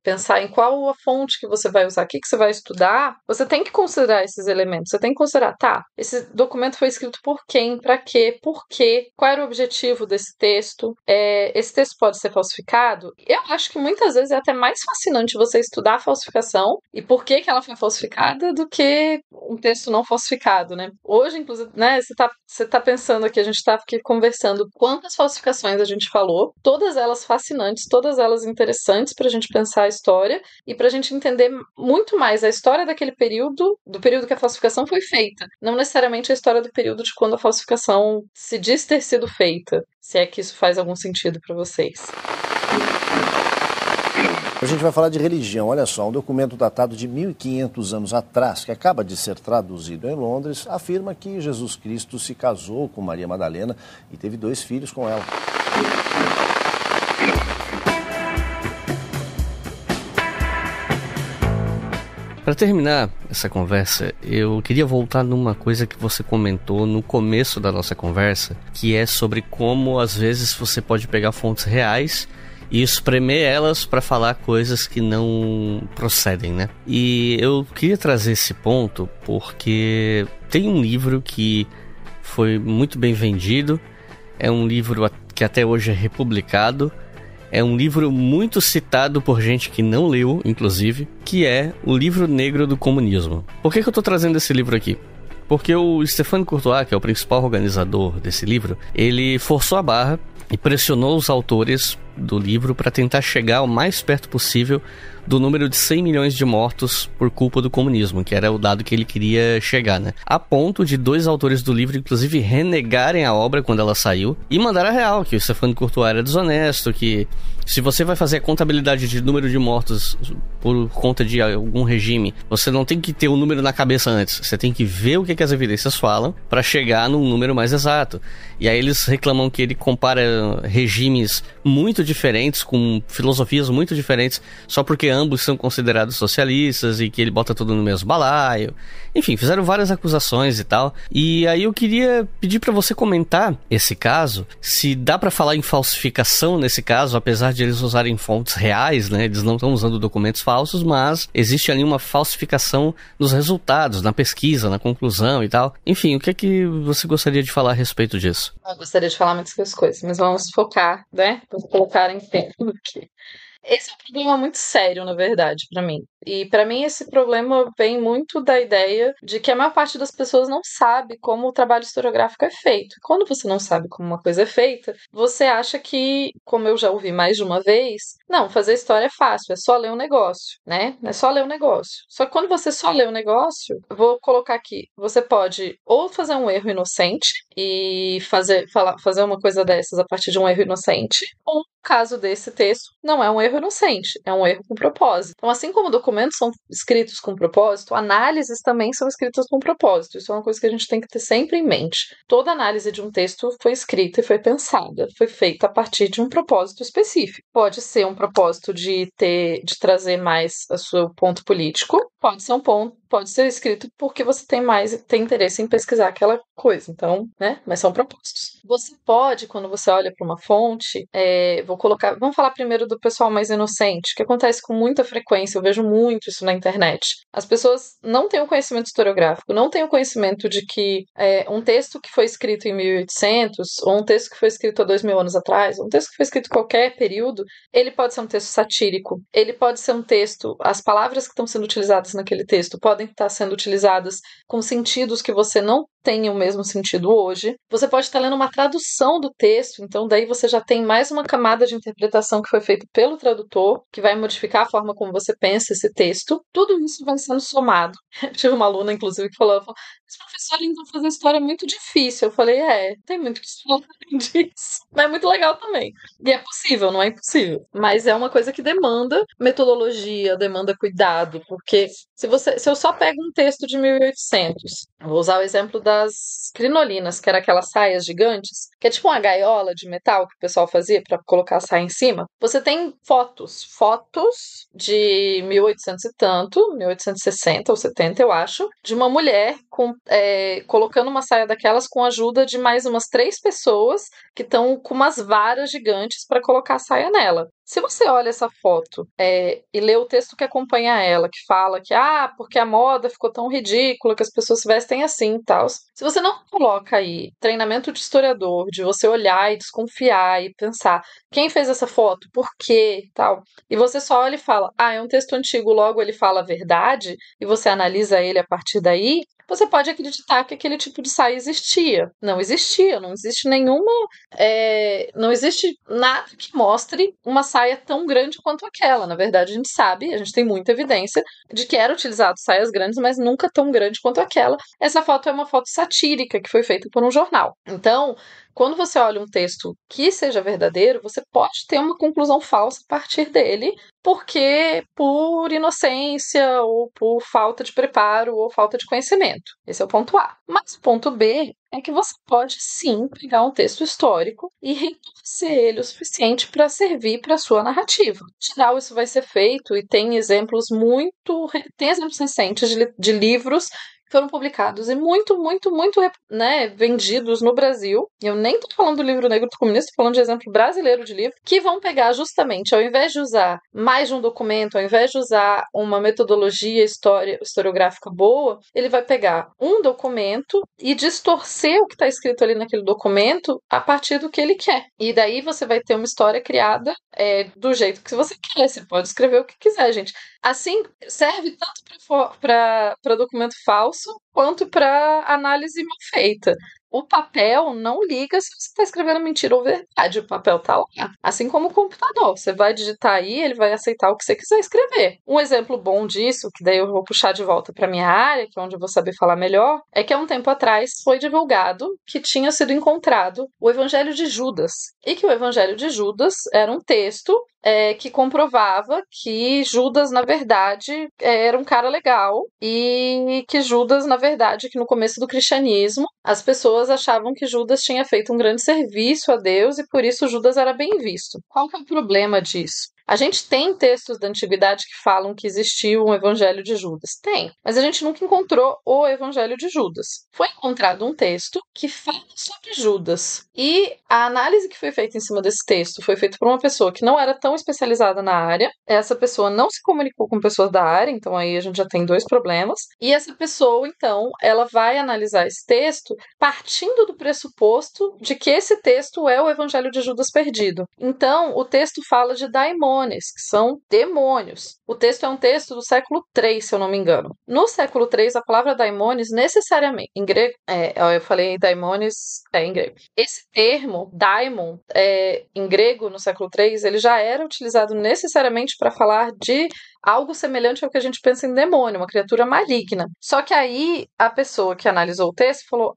pensar em qual a fonte que você vai usar, o que você vai estudar, você tem que considerar esses elementos, você tem que considerar, esse documento foi escrito por quem, para quê, por quê, qual era o objetivo desse texto, esse texto pode ser falsificado? Eu acho que muitas vezes é até mais fascinante você estudar a falsificação e por que ela foi falsificada do que um texto não falsificado, né? Hoje, inclusive, né, você tá pensando aqui, a gente tá aqui conversando quantas falsificações a gente falou, todas elas fascinantes, todas elas interessantes pra gente pensar a história e pra gente entender muito mais a história daquele período, do período que a falsificação foi feita, não necessariamente a história do período de quando a falsificação se diz ter sido feita, se é que isso faz algum sentido pra vocês. A gente vai falar de religião. Olha só, um documento datado de 1500 anos atrás, que acaba de ser traduzido em Londres, afirma que Jesus Cristo se casou com Maria Madalena e teve 2 filhos com ela. Para terminar essa conversa, eu queria voltar numa coisa que você comentou no começo da nossa conversa, que é sobre como às vezes você pode pegar fontes reais e espremer elas para falar coisas que não procedem, né? E eu queria trazer esse ponto porque tem um livro que foi muito bem vendido, é um livro que até hoje é republicado, é um livro muito citado por gente que não leu, inclusive, que é O Livro Negro do Comunismo. Por que eu tô trazendo esse livro aqui? Porque o Stéphane Courtois, que é o principal organizador desse livro, ele forçou a barra e pressionou os autores do livro para tentar chegar o mais perto possível do número de 100 milhões de mortos por culpa do comunismo, que era o dado que ele queria chegar, né? A ponto de 2 autores do livro, inclusive, renegarem a obra quando ela saiu e mandar a real, que o Stéphane Courtois era desonesto, que se você vai fazer a contabilidade de número de mortos por conta de algum regime, você não tem que ter o número na cabeça antes, você tem que ver o que as evidências falam para chegar num número mais exato. E aí eles reclamam que ele compara regimes muito diferentes, com filosofias muito diferentes, só porque ambos são considerados socialistas e que ele bota tudo no mesmo balaio. Enfim, fizeram várias acusações e tal. E aí eu queria pedir pra você comentar esse caso, se dá pra falar em falsificação nesse caso, apesar de eles usarem fontes reais, né? Eles não estão usando documentos falsos, mas existe ali uma falsificação nos resultados, na pesquisa, na conclusão e tal. Enfim, o que é que você gostaria de falar a respeito disso? Eu gostaria de falar muitas coisas, mas vamos focar, né? Vamos colocar em tempo aqui. Esse é um problema muito sério, na verdade, pra mim. E para mim esse problema vem muito da ideia de que a maior parte das pessoas não sabe como o trabalho historiográfico é feito. Quando você não sabe como uma coisa é feita, você acha que, como eu já ouvi mais de uma vez, não, fazer história é fácil, é só ler um negócio, né? É só ler um negócio. Só que quando você só lê um negócio, vou colocar aqui, você pode ou fazer um erro inocente e fazer uma coisa dessas a partir de um erro inocente, ou no caso desse texto, não é um erro inocente, é um erro com propósito. Então, assim como documentos são escritos com propósito, análises também são escritas com propósito. Isso é uma coisa que a gente tem que ter sempre em mente. Toda análise de um texto foi escrita e foi pensada, foi feita a partir de um propósito específico. Pode ser um propósito de trazer mais o seu ponto político, pode ser escrito porque você tem interesse em pesquisar aquela coisa. Então, né? Mas são propósitos. Você pode, quando você olha para uma fonte, vamos falar primeiro do pessoal mais inocente, que acontece com muita frequência, eu vejo muito isso na internet. As pessoas não têm o conhecimento historiográfico, não têm o conhecimento de que um texto que foi escrito em 1800, ou um texto que foi escrito há 2000 anos atrás, um texto que foi escrito em qualquer período, ele pode ser um texto satírico, ele pode ser um texto, as palavras que estão sendo utilizadas naquele texto podem estar sendo utilizadas com sentidos que você não tem o mesmo sentido hoje. Você pode estar lendo uma tradução do texto, então daí você já tem mais uma camada de interpretação que foi feita pelo tradutor, que vai modificar a forma como você pensa esse texto. Tudo isso vai sendo somado. Eu tive uma aluna, inclusive, que falou, mas professora, então fazer história é muito difícil. Eu falei, tem muito que falar disso. Mas é muito legal também. E é possível, não é impossível. Mas é uma coisa que demanda metodologia, demanda cuidado, porque se eu só pego um texto de 1800, vou usar o exemplo das crinolinas, que era aquelas saias gigantes, que é tipo uma gaiola de metal que o pessoal fazia para colocar a saia em cima. Você tem fotos de 1800 e tanto, 1860 ou 70, eu acho, de uma mulher colocando uma saia daquelas com a ajuda de mais umas 3 pessoas que estão com umas varas gigantes para colocar a saia nela. Se você olha essa foto e lê o texto que acompanha ela, que fala que porque a moda ficou tão ridícula, que as pessoas se vestem assim e tal. Se você não coloca aí treinamento de historiador, de você olhar e desconfiar e pensar quem fez essa foto, por quê, tal, e você só olha e fala, é um texto antigo, logo ele fala a verdade, e você analisa ele a partir daí, você pode acreditar que aquele tipo de saia existia. Não existia, não existe não existe nada que mostre uma saia tão grande quanto aquela. Na verdade, a gente sabe, a gente tem muita evidência de que era utilizado saias grandes, mas nunca tão grande quanto aquela. Essa foto é uma foto satírica que foi feita por um jornal. Então, quando você olha um texto que seja verdadeiro, você pode ter uma conclusão falsa a partir dele, porque por inocência, ou por falta de preparo, ou falta de conhecimento. Esse é o ponto A. Mas o ponto B é que você pode sim pegar um texto histórico e retorcer ele o suficiente para servir para a sua narrativa. Em geral, isso vai ser feito e tem exemplos recentes de livros que foram publicados e muito, vendidos no Brasil. Eu nem tô falando do livro negro do comunista, tô falando de exemplo brasileiro de livro, que vão pegar justamente, ao invés de usar mais de um documento, ao invés de usar uma metodologia historiográfica boa, ele vai pegar um documento e distorcer o que está escrito ali naquele documento a partir do que ele quer. E daí você vai ter uma história criada do jeito que você quer. Você pode escrever o que quiser, gente. Assim, serve tanto para documento falso quanto para análise mal feita. O papel não liga se você está escrevendo mentira ou verdade, o papel está lá. Assim como o computador, você vai digitar aí, ele vai aceitar o que você quiser escrever. Um exemplo bom disso, que daí eu vou puxar de volta para minha área, que é onde eu vou saber falar melhor, é que há um tempo atrás foi divulgado que tinha sido encontrado o Evangelho de Judas. E que o Evangelho de Judas era um texto que comprovava que Judas, na verdade, era um cara legal e que Judas, na verdade, que no começo do cristianismo, as pessoas achavam que Judas tinha feito um grande serviço a Deus e por isso Judas era bem visto. Qual que é o problema disso? A gente tem textos da antiguidade que falam que existiu um Evangelho de Judas. Tem, mas a gente nunca encontrou o Evangelho de Judas. Foi encontrado um texto que fala sobre Judas. E a análise que foi feita em cima desse texto foi feita por uma pessoa que não era tão especializada na área. Essa pessoa não se comunicou com pessoas da área, então aí a gente já tem 2 problemas. E essa pessoa, então, ela vai analisar esse texto partindo do pressuposto de que esse texto é o Evangelho de Judas perdido. Então, o texto fala de daimônios daimones, que são demônios. O texto é um texto do século III, se eu não me engano. No século III, a palavra daimones necessariamente, em grego, eu falei daimones, em grego. Esse termo, daimon, em grego, no século III, ele já era utilizado necessariamente para falar de algo semelhante ao que a gente pensa em demônio, uma criatura maligna. Só que aí a pessoa que analisou o texto falou: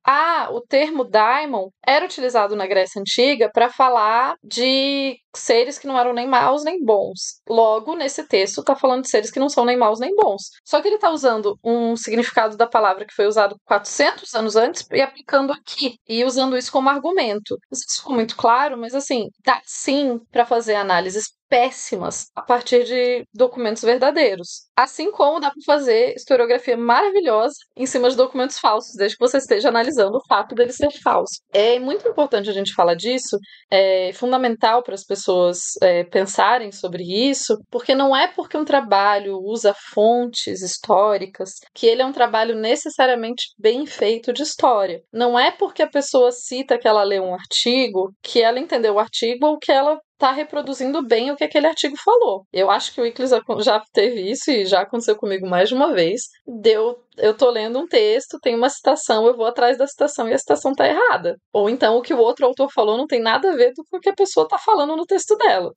o termo daimon era utilizado na Grécia Antiga para falar de seres que não eram nem maus nem bons. Logo, nesse texto, está falando de seres que não são nem maus nem bons. Só que ele está usando um significado da palavra que foi usado 400 anos antes e aplicando aqui, e usando isso como argumento. Não sei se ficou muito claro, mas assim, dá sim para fazer análises péssimas a partir de documentos verdadeiros. Assim como dá para fazer historiografia maravilhosa em cima de documentos falsos, desde que você esteja analisando o fato dele ser falso. É muito importante a gente falar disso, é fundamental para as pessoas pensarem sobre isso, porque não é porque um trabalho usa fontes históricas que ele é um trabalho necessariamente bem feito de história. Não é porque a pessoa cita que ela leu um artigo que ela entendeu o artigo ou que ela está reproduzindo bem o que aquele artigo falou. Eu acho que o Wycliffe já teve isso e já aconteceu comigo mais de uma vez. Eu tô lendo um texto, tem uma citação, eu vou atrás da citação e a citação tá errada. Ou então o que o outro autor falou não tem nada a ver com o que a pessoa tá falando no texto dela.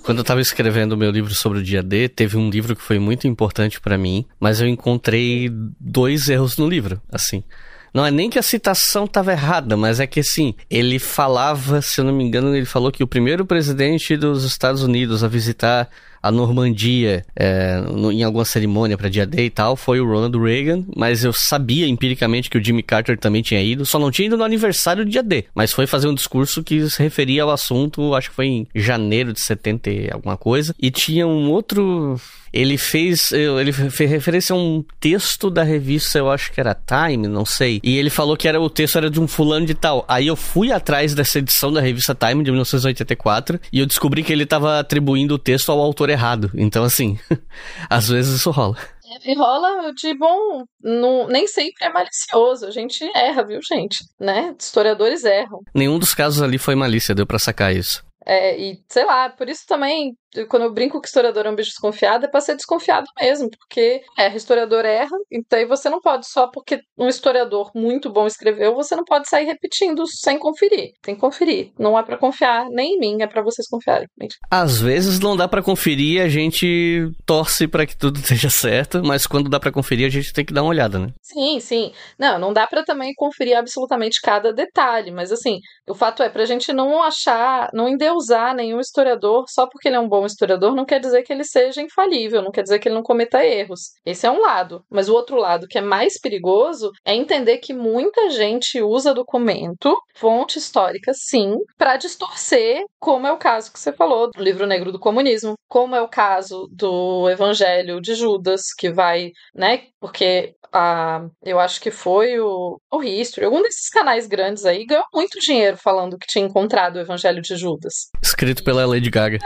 Quando eu tava escrevendo o meu livro sobre o dia D, teve um livro que foi muito importante pra mim, mas eu encontrei 2 erros no livro, assim. Não é nem que a citação estava errada, mas é que assim, ele falava, se eu não me engano, ele falou que o primeiro presidente dos Estados Unidos a visitar a Normandia em alguma cerimônia para dia D e tal foi o Ronald Reagan, mas eu sabia empiricamente que o Jimmy Carter também tinha ido, só não tinha ido no aniversário do dia D, mas foi fazer um discurso que se referia ao assunto, acho que foi em janeiro de 70 e alguma coisa, e tinha um outro... Ele fez referência a um texto da revista, eu acho que era Time, não sei. E ele falou que o texto era de um fulano de tal. Aí eu fui atrás dessa edição da revista Time, de 1984, e eu descobri que ele estava atribuindo o texto ao autor errado. Então, assim, às vezes isso rola. E rola de bom, nem sempre é malicioso, a gente erra, viu, gente? Né? Historiadores erram. Nenhum dos casos ali foi malícia, deu pra sacar isso. E sei lá, por isso também, quando eu brinco que historiador é um bicho desconfiado, é pra ser desconfiado mesmo, porque historiador erra, então aí você não pode, só porque um historiador muito bom escreveu, você não pode sair repetindo sem conferir. Tem que conferir. Não é pra confiar nem em mim, é pra vocês confiarem. Às vezes não dá pra conferir, a gente torce pra que tudo esteja certo, mas quando dá pra conferir, a gente tem que dar uma olhada, né? Sim, sim. Não dá pra também conferir absolutamente cada detalhe, mas assim, o fato é pra gente não endeusar nenhum historiador só porque ele é um bom historiador, não quer dizer que ele seja infalível, não quer dizer que ele não cometa erros. Esse é um lado. Mas o outro lado, que é mais perigoso, é entender que muita gente usa documento, fonte histórica, sim, para distorcer, como é o caso que você falou do Livro Negro do Comunismo, como é o caso do Evangelho de Judas, que vai, né, porque eu acho que foi o History, algum desses canais grandes aí, ganhou muito dinheiro falando que tinha encontrado o Evangelho de Judas. Escrito pela Lady Gaga.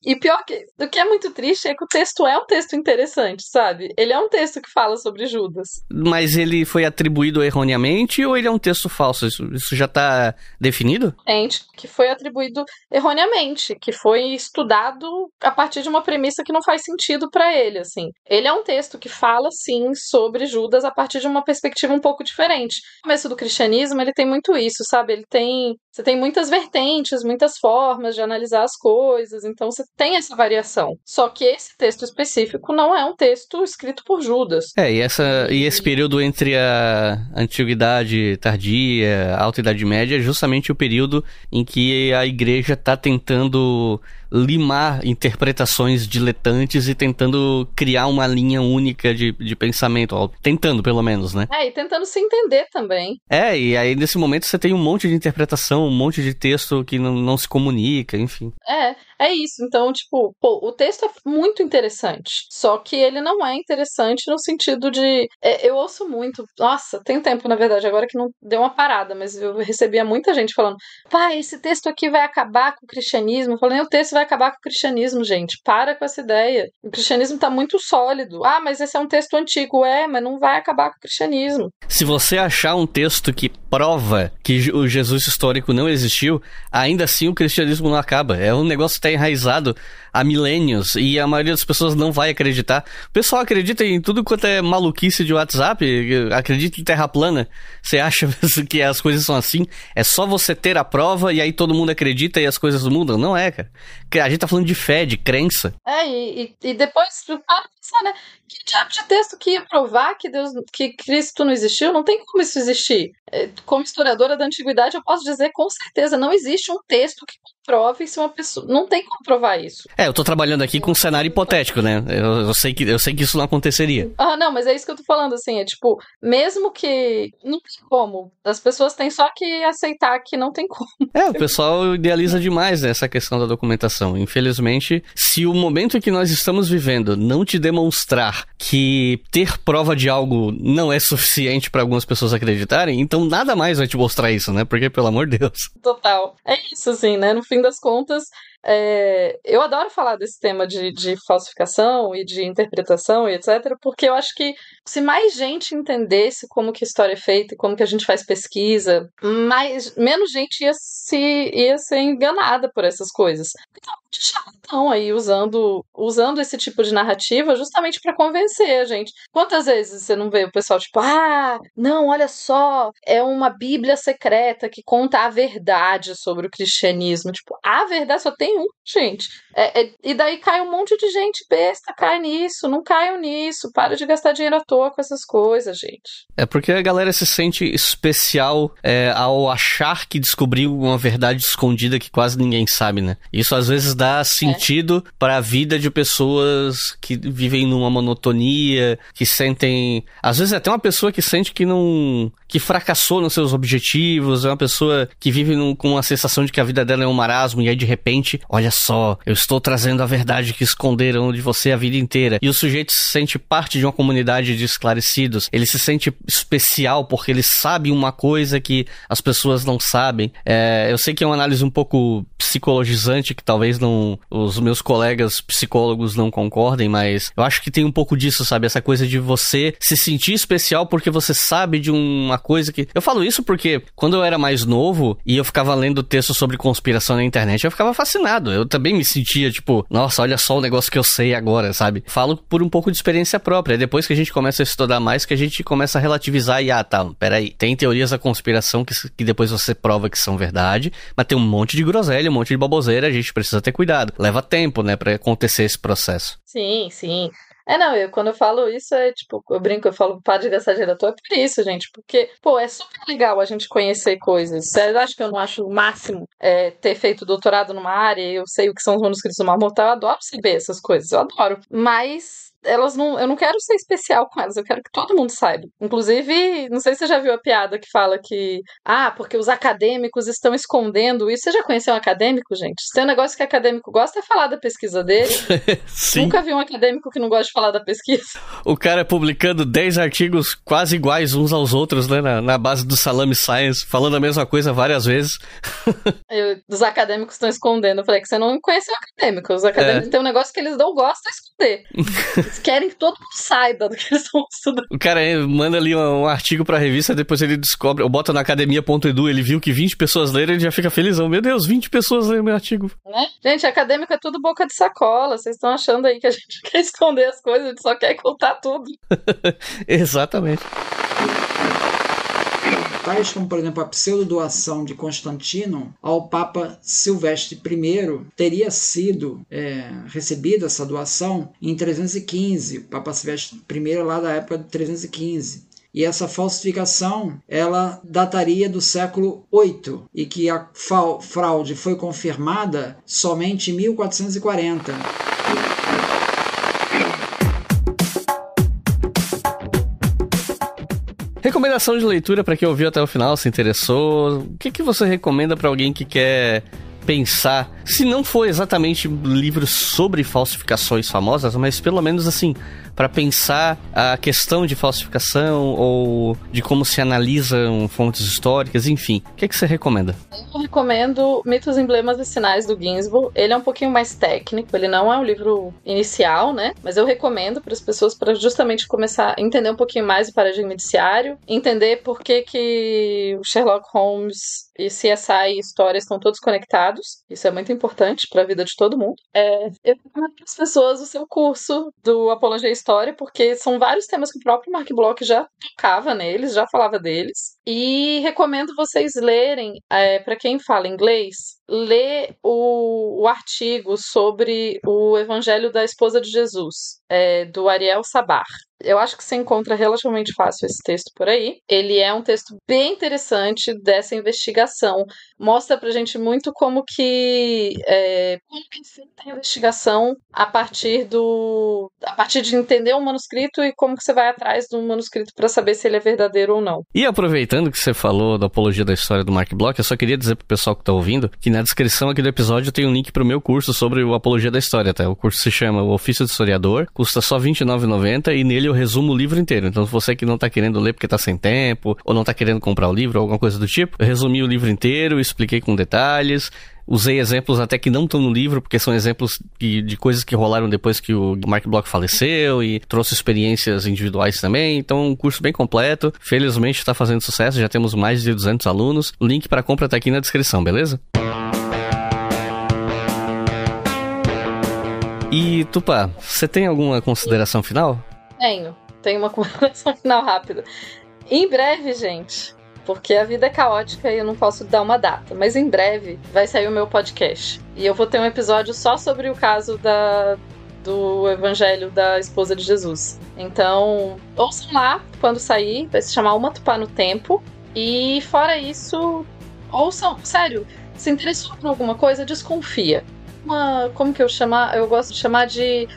E pior o que é muito triste é que o texto é um texto interessante, sabe? Ele é um texto que fala sobre Judas. Mas ele foi atribuído erroneamente ou ele é um texto falso? Isso já tá definido? Que foi atribuído erroneamente, que foi estudado a partir de uma premissa que não faz sentido pra ele, assim. Ele é um texto que fala, sim, sobre Judas a partir de uma perspectiva um pouco diferente. No começo do cristianismo, ele tem muito isso, sabe? Você tem muitas vertentes, muitas formas de analisar as coisas, então você tem essa variação. Só que esse texto específico não é um texto escrito por Judas. E esse período entre a Antiguidade Tardia, a Alta Idade Média, é justamente o período em que a igreja está tentando limar interpretações diletantes e tentando criar uma linha única de pensamento, tentando pelo menos, né? E tentando se entender também. E aí nesse momento você tem um monte de interpretação, um monte de texto que não se comunica, enfim. É isso, então, tipo, o texto é muito interessante, só que ele não é interessante no sentido de... eu ouço muito, nossa, tem tempo, na verdade, agora que não deu uma parada, mas eu recebia muita gente falando, esse texto aqui vai acabar com o cristianismo, eu falei, o texto vai acabar com o cristianismo, gente. Para com essa ideia. O cristianismo tá muito sólido. Ah, mas esse é um texto antigo. Mas não vai acabar com o cristianismo. Se você achar um texto que prova que o Jesus histórico não existiu, ainda assim o cristianismo não acaba. É um negócio que tá enraizado há milênios e a maioria das pessoas não vai acreditar. O pessoal acredita em tudo quanto é maluquice de WhatsApp, acredita em terra plana. Você acha que as coisas são assim? É só você ter a prova e aí todo mundo acredita e as coisas mudam? Não é, cara. A gente tá falando de fé, de crença. E depois, para pensar, né? Que diabo de texto que ia provar que Cristo não existiu? Não tem como isso existir. Como historiadora da antiguidade, eu posso dizer com certeza, não existe um texto que comprove se uma pessoa... Não tem como provar isso. Eu tô trabalhando aqui com um cenário hipotético, né? Eu sei que isso não aconteceria. Não, mas é isso que eu tô falando, assim, mesmo que não tem como, as pessoas têm só que aceitar que não tem como. O pessoal idealiza demais, né, essa questão da documentação. Infelizmente, se o momento em que nós estamos vivendo não te demonstrar que ter prova de algo não é suficiente para algumas pessoas acreditarem, então nada mais vai te mostrar isso, né? Porque, pelo amor de Deus. Total. É isso, assim, né? No fim das contas, eu adoro falar desse tema de falsificação e de interpretação e etc, porque eu acho que se mais gente entendesse como que a história é feita e como que a gente faz pesquisa, menos gente ia ser enganada por essas coisas. Então, estão aí usando esse tipo de narrativa justamente para convencer a gente. Quantas vezes você não vê o pessoal não, olha só, é uma Bíblia secreta que conta a verdade sobre o cristianismo. A verdade só tem um, gente. E daí cai um monte de gente besta, cai nisso, não caiam nisso, para de gastar dinheiro à toa com essas coisas, gente. É porque a galera se sente especial ao achar que descobriu uma verdade escondida que quase ninguém sabe, né? Isso às vezes dá sentido para a vida de pessoas que vivem numa monotonia, que sentem... Às vezes até uma pessoa que sente que fracassou nos seus objetivos, é uma pessoa que vive com uma sensação de que a vida dela é um marasmo, e aí de repente, olha só, eu estou trazendo a verdade que esconderam de você a vida inteira. E o sujeito se sente parte de uma comunidade de esclarecidos, ele se sente especial porque ele sabe uma coisa que as pessoas não sabem. Eu sei que é uma análise um pouco psicologizante, que talvez os meus colegas psicólogos não concordem, mas eu acho que tem um pouco disso, sabe? Essa coisa de você se sentir especial porque você sabe de uma coisa que... Eu falo isso porque quando eu era mais novo e eu ficava lendo textos sobre conspiração na internet, eu ficava fascinado. Eu também me sentia nossa, olha só o negócio que eu sei agora, sabe? Falo por um pouco de experiência própria. Depois que a gente começa a estudar mais, que a gente começa a relativizar e, peraí, tem teorias da conspiração que depois você prova que são verdade, mas tem um monte de groselha, um monte de baboseira, a gente precisa ter cuidado. Leva tempo, né, pra acontecer esse processo. Sim, sim. Quando eu falo isso, eu brinco, eu falo, para de gastar dinheiro à toa, é por isso, gente, porque, é super legal a gente conhecer coisas. Você acha que eu não acho o máximo ter feito doutorado numa área, eu sei o que são os manuscritos do Mar Mortal, eu adoro saber essas coisas, eu adoro, mas... eu não quero ser especial com elas, eu quero que todo mundo saiba. Inclusive, não sei se você já viu a piada que fala que porque os acadêmicos estão escondendo isso. Você já conheceu um acadêmico, gente? Se tem um negócio que acadêmico gosta é falar da pesquisa dele. Nunca vi um acadêmico que não gosta de falar da pesquisa. O cara publicando 10 artigos quase iguais uns aos outros, né, na base do Salame Science, falando a mesma coisa várias vezes. Os acadêmicos estão escondendo. Eu falei que você não conheceu acadêmico. Os acadêmicos têm um negócio que eles não gostam de esconder. Eles querem que todo mundo saiba do que eles estão estudando. O cara manda ali um artigo pra revista, depois ele descobre, ou bota na academia.edu, ele viu que 20 pessoas leram, ele já fica felizão. Meu Deus, 20 pessoas leram meu artigo. Gente, acadêmico é tudo boca de sacola. Vocês estão achando aí que a gente quer esconder as coisas, a gente só quer contar tudo. Exatamente. Tais como, por exemplo, a pseudo-doação de Constantino ao Papa Silvestre I teria sido recebida essa doação em 315, o Papa Silvestre I lá da época de 315. E essa falsificação, ela dataria do século VIII, e que a fraude foi confirmada somente em 1440. Recomendação de leitura para quem ouviu até o final, se interessou. O que você recomenda para alguém que quer pensar, se não for exatamente livros sobre falsificações famosas, mas pelo menos assim, para pensar a questão de falsificação ou de como se analisam fontes históricas, enfim. O que você recomenda? Eu recomendo Mitos, Emblemas e Sinais do Ginsburg. Ele é um pouquinho mais técnico, ele não é um livro inicial, né? Mas eu recomendo para as pessoas para justamente começar a entender um pouquinho mais o paradigma indiciário, entender por que o Sherlock Holmes e CSI e história estão todos conectados. Isso é muito importante para a vida de todo mundo. Eu recomendo para as pessoas o seu curso do Apologia à História, porque são vários temas que o próprio Mark Bloch já tocava neles, já falava deles. E recomendo vocês lerem, para quem fala inglês, ler o artigo sobre o Evangelho da Esposa de Jesus, do Ariel Sabar. Eu acho que você encontra relativamente fácil esse texto por aí. Ele é um texto bem interessante dessa investigação. Mostra pra gente muito como que é feita a investigação a partir de entender um manuscrito e como que você vai atrás do manuscrito para saber se ele é verdadeiro ou não. E aproveitando que você falou da Apologia da História do Mark Bloch, eu só queria dizer pro pessoal que tá ouvindo que na descrição aqui do episódio tem um link pro meu curso sobre o Apologia da História, tá? O curso se chama O Ofício de Historiador, custa só R$ 29,90 e nele eu resumo o livro inteiro. Então, se você que não tá querendo ler porque tá sem tempo, ou não tá querendo comprar o livro, ou alguma coisa do tipo, eu resumi o livro inteiro, expliquei com detalhes, usei exemplos até que não estão no livro, porque são exemplos de coisas que rolaram depois que o Mark Bloch faleceu, e trouxe experiências individuais também. Então, um curso bem completo. Felizmente está fazendo sucesso, já temos mais de 200 alunos. O link para compra tá aqui na descrição, beleza? E, Tupá, você tem alguma consideração final? Tenho uma consideração final rápida. Em breve, gente, porque a vida é caótica e eu não posso dar uma data, mas em breve vai sair o meu podcast. E eu vou ter um episódio só sobre o caso do Evangelho da Esposa de Jesus. Então, ouçam lá quando sair, vai se chamar Uma Tupá no Tempo. E fora isso, ouçam, sério, se interessou por alguma coisa, desconfia. Como que eu gosto de chamar de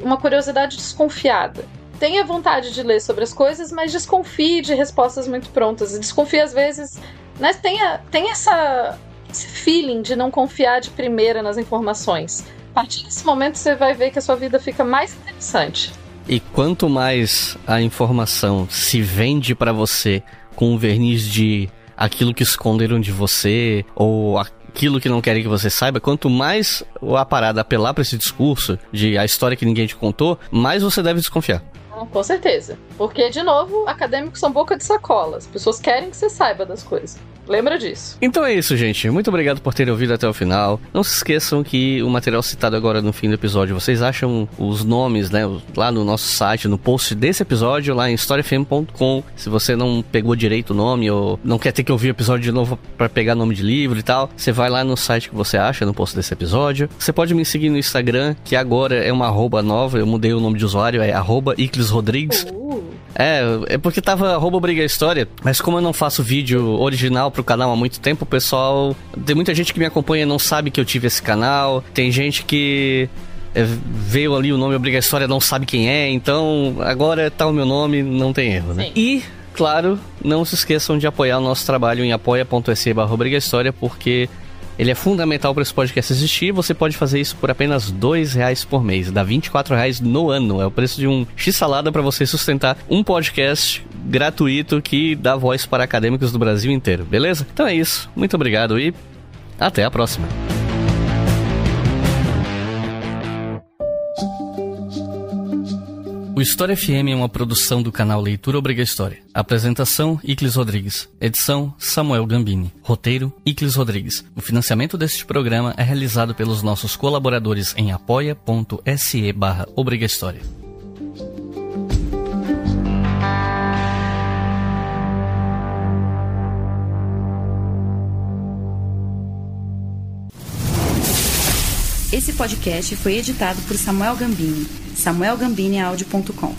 uma curiosidade desconfiada. Tenha vontade de ler sobre as coisas, mas desconfie de respostas muito prontas. E desconfie às vezes, né? Tenha esse feeling de não confiar de primeira nas informações. A partir desse momento você vai ver que a sua vida fica mais interessante. E quanto mais a informação se vende pra você com um verniz de aquilo que esconderam de você, ou aquilo que não querem que você saiba, quanto mais a parada apelar pra esse discurso de a história que ninguém te contou, mais você deve desconfiar. Com certeza. Porque, de novo, acadêmicos são boca de sacola. As pessoas querem que você saiba das coisas. Lembra disso. Então é isso, gente. Muito obrigado por terem ouvido até o final. Não se esqueçam que o material citado agora no fim do episódio, vocês acham os nomes, né, lá no nosso site, no post desse episódio, lá em historiafm.com. Se você não pegou direito o nome ou não quer ter que ouvir o episódio de novo pra pegar nome de livro e tal, você vai lá no site que você acha, no post desse episódio. Você pode me seguir no Instagram, que agora é uma @ nova, eu mudei o nome de usuário, é @IclisRodrigues. É porque tava @BrigaHistória, mas como eu não faço vídeo original pro canal há muito tempo, o pessoal... Tem muita gente que me acompanha e não sabe que eu tive esse canal, tem gente que veio ali o nome Obriga História, não sabe quem é, então agora tá o meu nome, não tem erro, né? Sim. E, claro, não se esqueçam de apoiar o nosso trabalho em apoia.se/obrigahistoria, porque ele é fundamental para esse podcast existir. Você pode fazer isso por apenas R$2 por mês. Dá R$24 no ano. É o preço de um x-salada para você sustentar um podcast gratuito que dá voz para acadêmicos do Brasil inteiro. Beleza? Então é isso. Muito obrigado e até a próxima. O História FM é uma produção do canal Leitura Obriga História. Apresentação, Iclis Rodrigues. Edição, Samuel Gambini. Roteiro, Iclis Rodrigues. O financiamento deste programa é realizado pelos nossos colaboradores em apoia.se/Obriga História. Esse podcast foi editado por Samuel Gambini, samuelgambiniaudio.com.